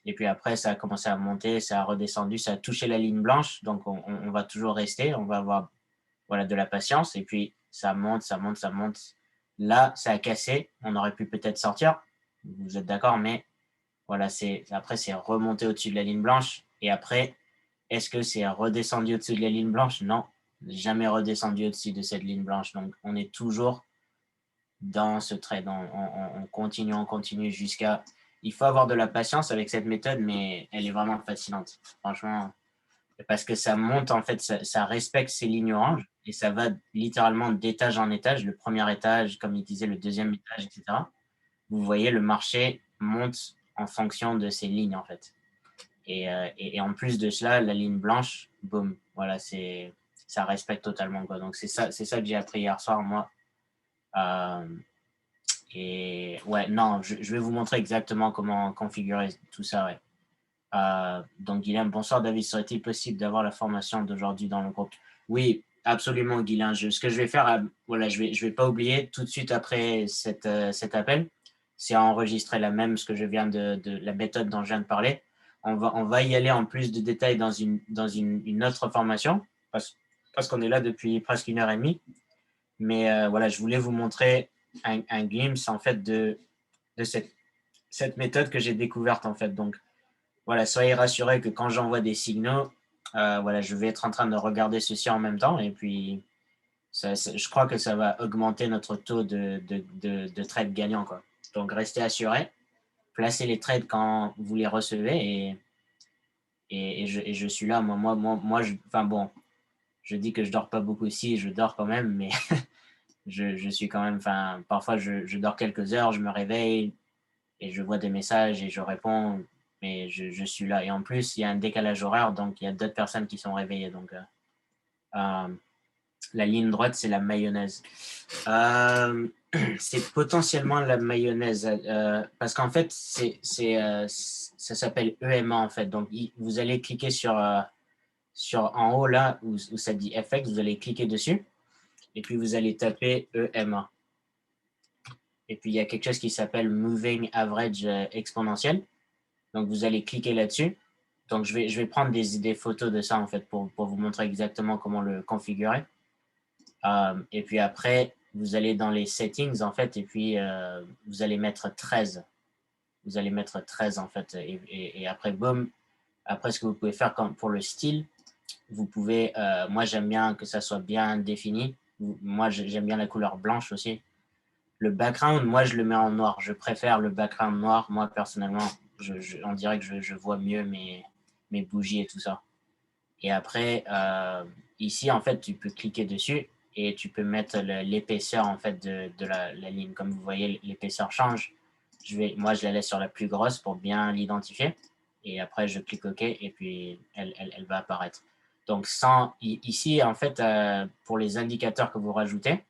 Et puis après, ça a commencé à monter, ça a redescendu, ça a touché la ligne blanche. Donc, on va toujours rester. On va avoir voilà, de la patience. Et puis, ça monte, ça monte, ça monte. Là, ça a cassé. On aurait pu peut-être sortir. Vous êtes d'accord, mais voilà, après, c'est remonté au-dessus de la ligne blanche. Et après, est-ce que c'est redescendu au-dessus de la ligne blanche? Non, jamais redescendu au-dessus de cette ligne blanche. Donc, on est toujours dans ce trade. On continue jusqu'à. Il faut avoir de la patience avec cette méthode, mais elle est vraiment fascinante. Franchement, parce que ça monte, en fait, ça respecte ces lignes oranges et ça va littéralement d'étage en étage. Le premier étage, comme il disait, le deuxième étage, etc. Vous voyez, le marché monte en fonction de ces lignes, en fait. Et en plus de cela, la ligne blanche, boum, voilà, ça respecte totalement, quoi. Donc, c'est ça que j'ai appris hier soir, moi. Euh, et ouais, non, je vais vous montrer exactement comment configurer tout ça, ouais. Donc, Guilain, bonsoir David, serait-il possible d'avoir la formation d'aujourd'hui dans le groupe? Oui, absolument, Guilain. Ce que je vais faire, voilà, je vais pas oublier tout de suite après cet appel, c'est enregistrer la même, ce que je viens de la méthode dont je viens de parler. On va y aller en plus de détails dans une autre formation, parce qu'on est là depuis presque 1 heure et demie. Mais voilà, je voulais vous montrer un glimpse en fait de cette méthode que j'ai découverte en fait. Donc, voilà, soyez rassurés que quand j'envoie des signaux, voilà, je vais être en train de regarder ceci en même temps et puis je crois que ça va augmenter notre taux de trades gagnants, quoi. Donc, restez assurés, placez les trades quand vous les recevez et je suis là. Enfin bon, je dis que je dors pas beaucoup ici, je dors quand même, mais je suis quand même, enfin, parfois je dors quelques heures, je me réveille et je vois des messages et je réponds, mais je suis là. Et en plus, il y a un décalage horaire, donc il y a d'autres personnes qui sont réveillées. Donc, la ligne droite, c'est la mayonnaise. C'est potentiellement la mayonnaise, parce qu'en fait, ça s'appelle EMA, en fait. Donc, vous allez cliquer sur en haut, là, où ça dit FX, vous allez cliquer dessus, et puis vous allez taper EMA. Et puis, il y a quelque chose qui s'appelle Moving Average Exponentiel. Donc, vous allez cliquer là-dessus. Donc, je vais prendre des photos de ça, en fait, pour vous montrer exactement comment le configurer. Et puis après, vous allez dans les settings, en fait, et puis vous allez mettre 13. Vous allez mettre 13, en fait. Et après, boum, après, ce que vous pouvez faire pour le style, vous pouvez, moi, j'aime bien que ça soit bien défini. Moi, j'aime bien la couleur blanche aussi. Le background, moi, je le mets en noir. Je préfère le background noir. Moi, personnellement, on dirait que je vois mieux mes bougies et tout ça. Et après, ici, en fait, tu peux cliquer dessus et tu peux mettre l'épaisseur en fait de la ligne. Comme vous voyez, l'épaisseur change. Moi, je la laisse sur la plus grosse pour bien l'identifier. Et après, je clique OK et puis elle va apparaître. Donc, ici, en fait, pour les indicateurs que vous rajoutez,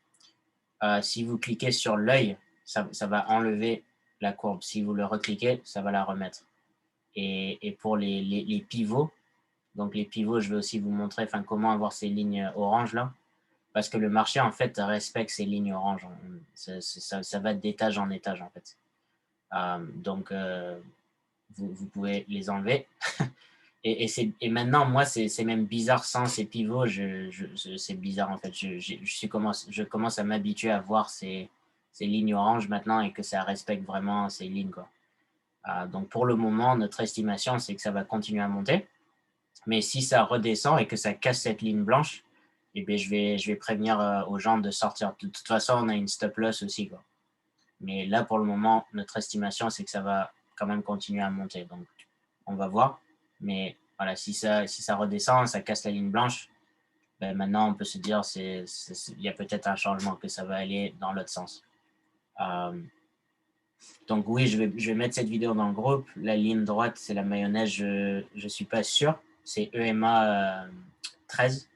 si vous cliquez sur l'œil, ça va enlever la courbe. Si vous le recliquez, ça va la remettre. Et pour les pivots, donc les pivots, je vais aussi vous montrer comment avoir ces lignes oranges là. Parce que le marché, en fait, respecte ces lignes oranges. Ça va d'étage en étage, en fait. Donc, vous pouvez les enlever. Et maintenant, moi, c'est même bizarre sans ces pivots. C'est bizarre, en fait. Je commence à m'habituer à voir ces lignes oranges maintenant et que ça respecte vraiment ces lignes, quoi. Donc, pour le moment, notre estimation, c'est que ça va continuer à monter. Mais si ça redescend et que ça casse cette ligne blanche, eh bien, je vais prévenir aux gens de sortir. De toute façon, on a une stop loss aussi, quoi. Mais là, pour le moment, notre estimation, c'est que ça va quand même continuer à monter. Donc, on va voir. Mais voilà, si ça redescend, ça casse la ligne blanche, ben maintenant, on peut se dire il y a peut-être un changement, que ça va aller dans l'autre sens. Donc oui, je vais mettre cette vidéo dans le groupe. La ligne droite, c'est la mayonnaise, je ne suis pas sûr. C'est EMA 13.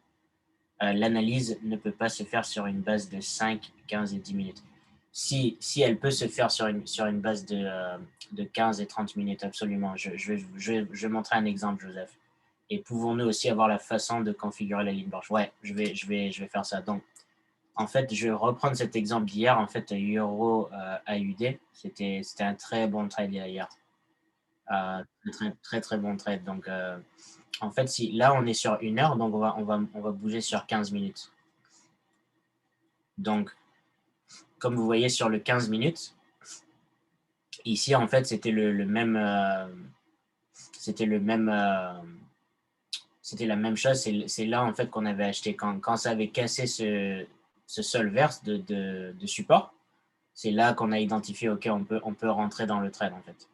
L'analyse ne peut pas se faire sur une base de 5, 15 et 10 minutes. Si elle peut se faire sur une base de 15 et 30 minutes, absolument. Je vais montrer un exemple, Joseph. Et pouvons-nous aussi avoir la façon de configurer la ligne blanche? Ouais, je vais faire ça. Donc, en fait, je vais reprendre cet exemple d'hier. En fait, Euro AUD, c'était un très bon trade hier. Très, très, très bon trade. Donc, en fait, si là, on est sur 1 heure, donc on va bouger sur 15 minutes. Donc, comme vous voyez sur le 15 minutes, ici, en fait, c'était la même chose. C'est là, en fait, qu'on avait acheté. Quand ça avait cassé ce sol vert de support, c'est là qu'on a identifié, OK, on peut rentrer dans le trade, en fait.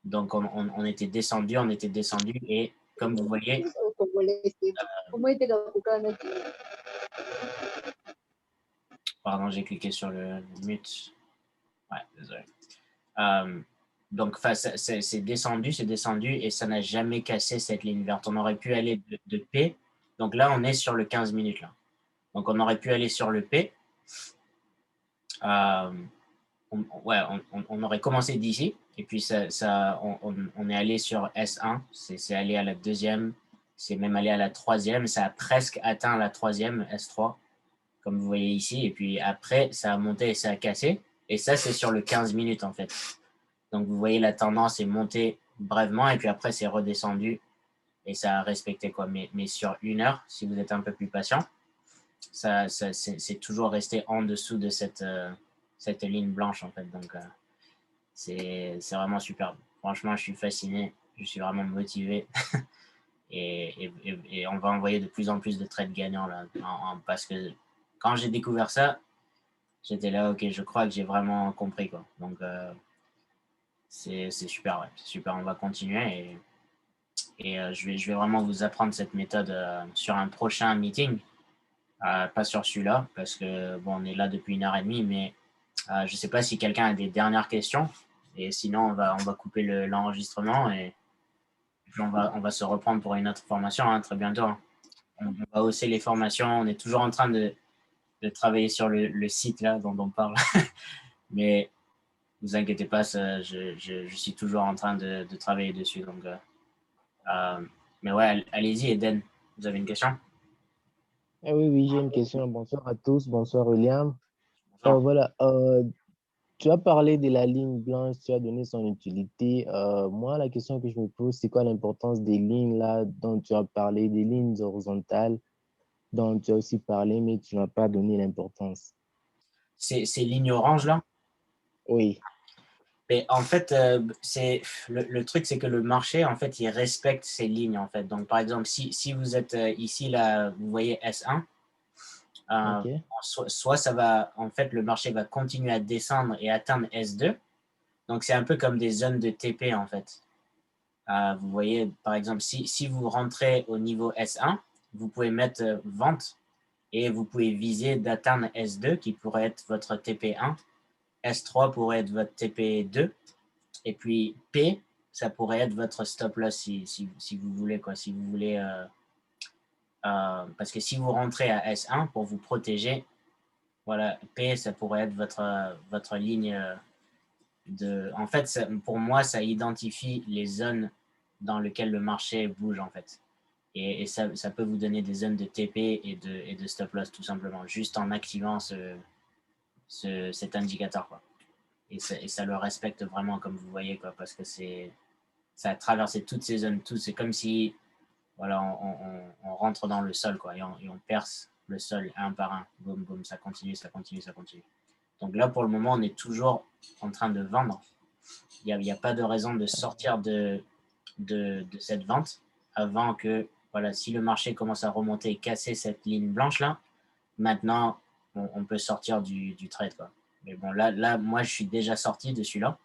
Donc, on était descendu, et comme vous voyez, pardon, j'ai cliqué sur le mute. Ouais, désolé. Donc, c'est descendu et ça n'a jamais cassé cette ligne verte. On aurait pu aller de P. Donc là, on est sur le 15 minutes. Là. Donc, on aurait pu aller sur le P. On aurait commencé d'ici. Et puis, on est allé sur S1. C'est allé à la deuxième. C'est même allé à la troisième. Ça a presque atteint la troisième, S3, comme vous voyez ici. Et puis après, ça a monté et ça a cassé. Et ça, c'est sur le 15 minutes, en fait. Donc, vous voyez, la tendance est montée brèvement et puis après, c'est redescendu et ça a respecté, quoi. Mais sur 1 heure, si vous êtes un peu plus patient, c'est toujours resté en dessous de cette ligne blanche, en fait. Donc, c'est vraiment superbe. Franchement, je suis fasciné. Je suis vraiment motivé. et on va envoyer de plus en plus de trades gagnants, là. Parce que quand j'ai découvert ça, j'étais là, OK, je crois que j'ai vraiment compris, quoi. Donc, c'est super, ouais. C'est super. On va continuer et je vais vraiment vous apprendre cette méthode sur un prochain meeting, pas sur celui-là, parce que bon, on est là depuis 1 heure et demie, mais je ne sais pas si quelqu'un a des dernières questions. Et sinon, on va couper l'enregistrement et puis on va se reprendre pour une autre formation hein, très bientôt. Hein. On va hausser les formations. On est toujours en train de travailler sur le site là dont on parle. Mais ne vous inquiétez pas, je suis toujours en train de travailler dessus. Donc, mais ouais, allez-y, Eden. Vous avez une question? Ah oui, oui, j'ai une question. Bonsoir à tous. Bonsoir, William. Bonjour. Voilà, tu as parlé de la ligne blanche, tu as donné son utilité. Moi, la question que je me pose, c'est quoi l'importance des lignes là dont tu as parlé, des lignes horizontales dont tu as aussi parlé, mais tu n'as pas donné l'importance. C'est ligne orange là? Oui, Mais en fait, le truc, c'est que le marché, en fait, il respecte ces lignes, en fait. Donc, par exemple, si vous êtes ici, là, vous voyez S1, ok. soit ça va, en fait, le marché va continuer à descendre et atteindre S2. Donc, c'est un peu comme des zones de TP, en fait. Vous voyez, par exemple, si vous rentrez au niveau S1, vous pouvez mettre vente et vous pouvez viser d'atteindre S2 qui pourrait être votre TP1. S3 pourrait être votre TP2. Et puis P, ça pourrait être votre stop loss si vous voulez, quoi. Si vous voulez, parce que si vous rentrez à S1 pour vous protéger, voilà, P, ça pourrait être votre ligne de. En fait, pour moi, ça identifie les zones dans lesquelles le marché bouge, en fait. Et ça peut vous donner des zones de TP et de stop loss, tout simplement, juste en activant cet indicateur, quoi. Et ça le respecte vraiment, comme vous voyez, quoi, parce que ça a traversé toutes ces zones, tout. C'est comme si voilà, on rentre dans le sol, quoi, et on perce le sol un par un. Boum, boum, ça continue, ça continue, ça continue. Donc là, pour le moment, on est toujours en train de vendre. y a pas de raison de sortir de cette vente avant que, voilà, si le marché commence à remonter et casser cette ligne blanche-là, maintenant, on peut sortir du trade, quoi. Mais bon, là, moi, je suis déjà sorti de celui-là,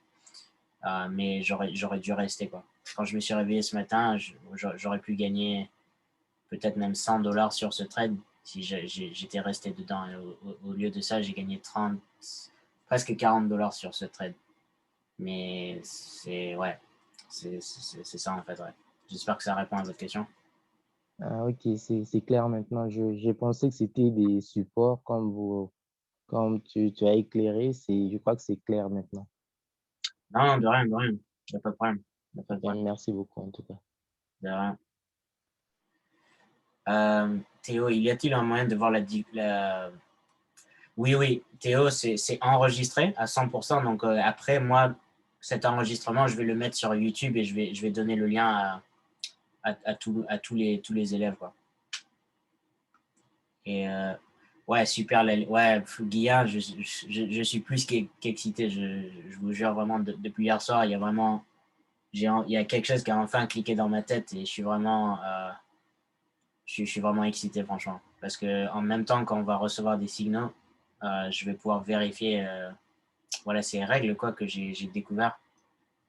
mais j'aurais dû rester, quoi. Quand je me suis réveillé ce matin, j'aurais pu gagner peut-être même 100 dollars sur ce trade si j'étais resté dedans. Et au lieu de ça, j'ai gagné 30, presque 40 dollars sur ce trade. Mais ouais, c'est ça en fait, ouais. J'espère que ça répond à votre question. Ah, ok, c'est clair maintenant. J'ai pensé que c'était des supports comme tu as éclairé. Je crois que c'est clair maintenant. Non, de rien, de rien. Il n'y a pas de problème. Y a pas de Bien, problème. merci beaucoup en tout cas. De rien. Théo, y a-t-il un moyen de voir la... Oui, oui, Théo, c'est enregistré à 100%. Donc après, moi, cet enregistrement, je vais le mettre sur YouTube et je vais donner le lien à tous les élèves, quoi. Et ouais, super. Ouais, Guillaume, je suis plus qu'excité. Je vous jure vraiment, depuis hier soir, il y a vraiment, il y a quelque chose qui a enfin cliqué dans ma tête et je suis vraiment excité, franchement. Parce que en même temps, quand on va recevoir des signaux, je vais pouvoir vérifier voilà, ces règles quoi, que j'ai découvert.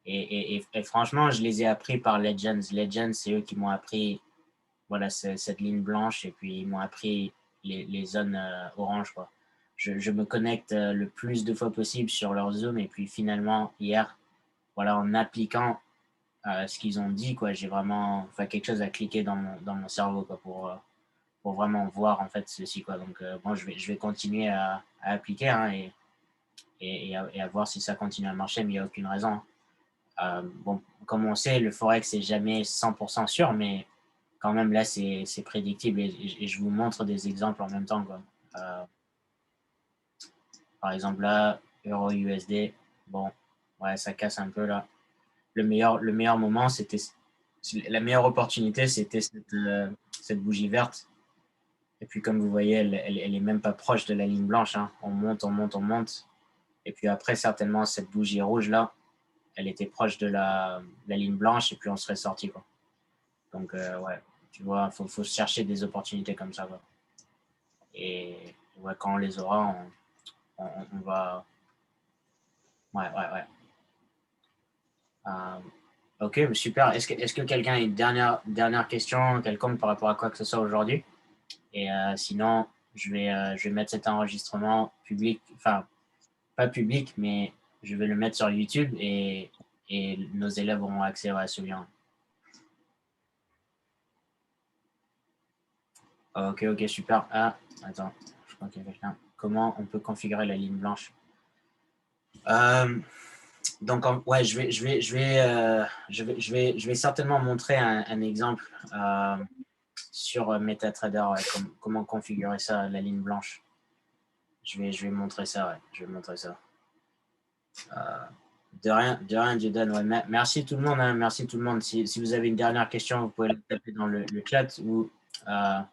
Et franchement, je les ai appris par Legends. Legends, c'est eux qui m'ont appris voilà, cette ligne blanche et puis ils m'ont appris les zones oranges. Quoi. Je me connecte le plus de fois possible sur leur Zoom et puis finalement, hier, voilà, en appliquant ce qu'ils ont dit, quoi, j'ai vraiment enfin, quelque chose à cliquer dans mon cerveau quoi, pour vraiment voir en fait ceci. Quoi. Donc, bon, je vais continuer à appliquer hein, et à voir si ça continue à marcher, mais il n'y a aucune raison. Bon, comme on sait, le Forex, c'est jamais 100% sûr, mais quand même, là, c'est prédictible et je vous montre des exemples en même temps. Quoi. Euh, par exemple, là, Euro USD, bon, ouais, ça casse un peu là. Le meilleur moment, c'était la meilleure opportunité, c'était cette bougie verte. Et puis, comme vous voyez, elle est même pas proche de la ligne blanche. Hein. On monte, on monte, on monte. Et puis après, certainement, cette bougie rouge là, elle était proche de la ligne blanche et puis on serait sorti. Quoi. Donc, ouais, tu vois, faut chercher des opportunités comme ça. Quoi. Et ouais, quand on les aura, on va. Ouais, ouais, ouais. Ok, super. Est-ce que quelqu'un a une dernière question quelconque par rapport à quoi que ce soit aujourd'hui? Et sinon, je vais mettre cet enregistrement public, enfin, pas public, mais je vais le mettre sur YouTube et nos élèves auront accès à ce lien. Ok, ok, super. Ah, attends, je crois qu'il y a quelqu'un. Comment on peut configurer la ligne blanche? Donc, ouais, je vais certainement montrer un exemple sur MetaTrader, ouais, comment configurer ça, la ligne blanche. Je vais montrer ça, ouais, je vais montrer ça. De rien, Jordan. Ouais, merci tout le monde. Hein, merci tout le monde. Si vous avez une dernière question, vous pouvez la taper dans le chat ou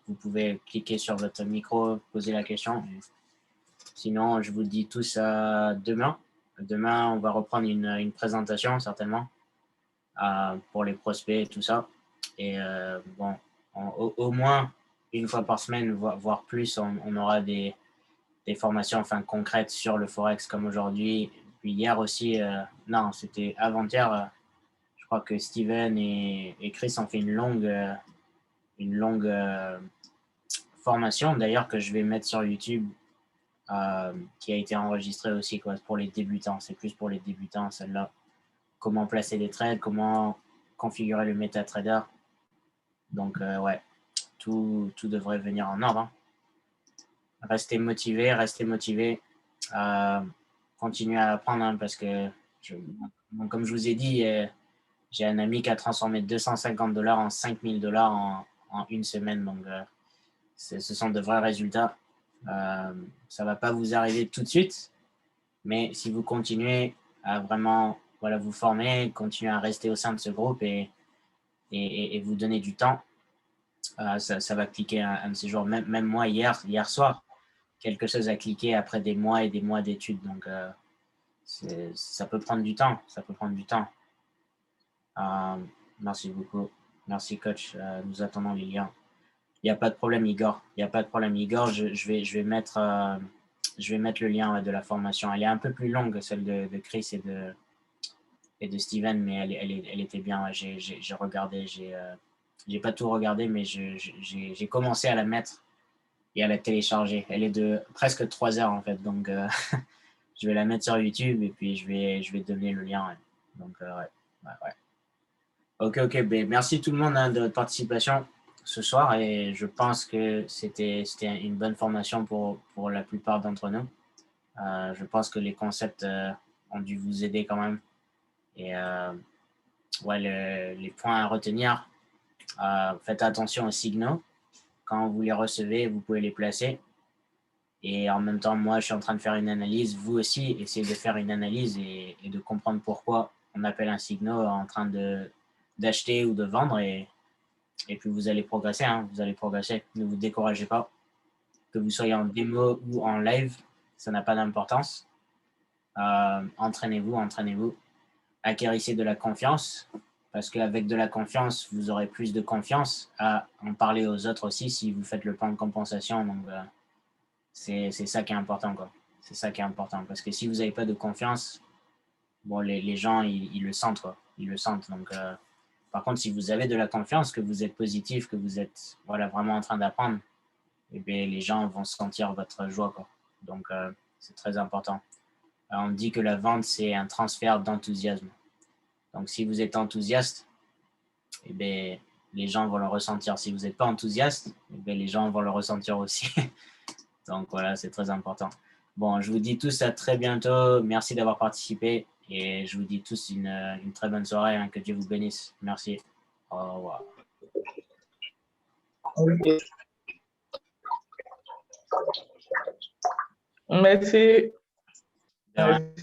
vous pouvez cliquer sur votre micro, poser la question. Sinon, je vous dis tous à demain. Demain, on va reprendre une présentation certainement pour les prospects et tout ça. Et bon, au moins une fois par semaine, voire plus, on aura des formations enfin, concrètes sur le Forex comme aujourd'hui. Puis hier aussi, non, c'était avant-hier, je crois que Steven et Chris ont fait une longue formation, d'ailleurs, que je vais mettre sur YouTube, qui a été enregistrée aussi quoi, pour les débutants. C'est plus pour les débutants, celle-là. Comment placer des trades, comment configurer le MetaTrader. Donc, ouais, tout devrait venir en ordre. Hein. Restez motivé, continuez à apprendre hein, parce que, bon, comme je vous ai dit, j'ai un ami qui a transformé 250 dollars en 5000 dollars en une semaine. Donc, ce sont de vrais résultats. Ça ne va pas vous arriver tout de suite, mais si vous continuez à vraiment voilà, vous former, continuer à rester au sein de ce groupe et vous donner du temps, ça va cliquer un de ces jours. Même moi, hier soir, quelque chose a cliqué après des mois et des mois d'études. Donc, Ça peut prendre du temps. Ça peut prendre du temps. Merci beaucoup. Merci, coach. Nous attendons les liens. Il n'y a pas de problème, Igor. Il n'y a pas de problème, Igor. Je vais mettre le lien de la formation. Elle est un peu plus longue, celle de Chris et de Steven, mais elle était bien. J'ai regardé. J'ai pas tout regardé, mais j'ai commencé à la mettre et à la télécharger. Elle est de presque 3 heures, en fait. Donc, je vais la mettre sur YouTube et puis je vais donner le lien. Ouais. Donc, ouais. Ok. Ben, merci tout le monde de votre participation ce soir et je pense que c'était une bonne formation pour la plupart d'entre nous. Je pense que les concepts ont dû vous aider quand même. Et ouais, les points à retenir, faites attention aux signaux. Quand vous les recevez, vous pouvez les placer. Et en même temps, moi, je suis en train de faire une analyse. Vous aussi, essayez de faire une analyse et de comprendre pourquoi on appelle un signal en train d'acheter ou de vendre. Et puis, vous allez progresser. Hein, vous allez progresser. Ne vous découragez pas. Que vous soyez en démo ou en live, ça n'a pas d'importance. Entraînez-vous. Acquérissez de la confiance. Parce qu'avec de la confiance, vous aurez plus de confiance à en parler aux autres aussi si vous faites le plan de compensation. Donc, c'est ça qui est important, quoi. C'est ça qui est important. Parce que si vous n'avez pas de confiance, bon, les gens, ils le sentent, quoi. Ils le sentent. Donc, par contre, si vous avez de la confiance, que vous êtes positif, que vous êtes vraiment en train d'apprendre, eh bien, les gens vont sentir votre joie, quoi. Donc, c'est très important. On dit que la vente, c'est un transfert d'enthousiasme. Donc, si vous êtes enthousiaste, eh bien, les gens vont le ressentir. Si vous n'êtes pas enthousiaste, eh bien, les gens vont le ressentir aussi. Donc voilà, c'est très important. Bon, je vous dis tous à très bientôt. Merci d'avoir participé et je vous dis tous une très bonne soirée. Hein. Que Dieu vous bénisse. Merci. Au revoir. Okay. Merci. Merci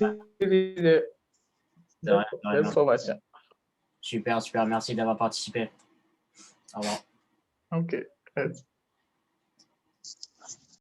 de l'information. Super. Merci d'avoir participé. Au revoir. Ok.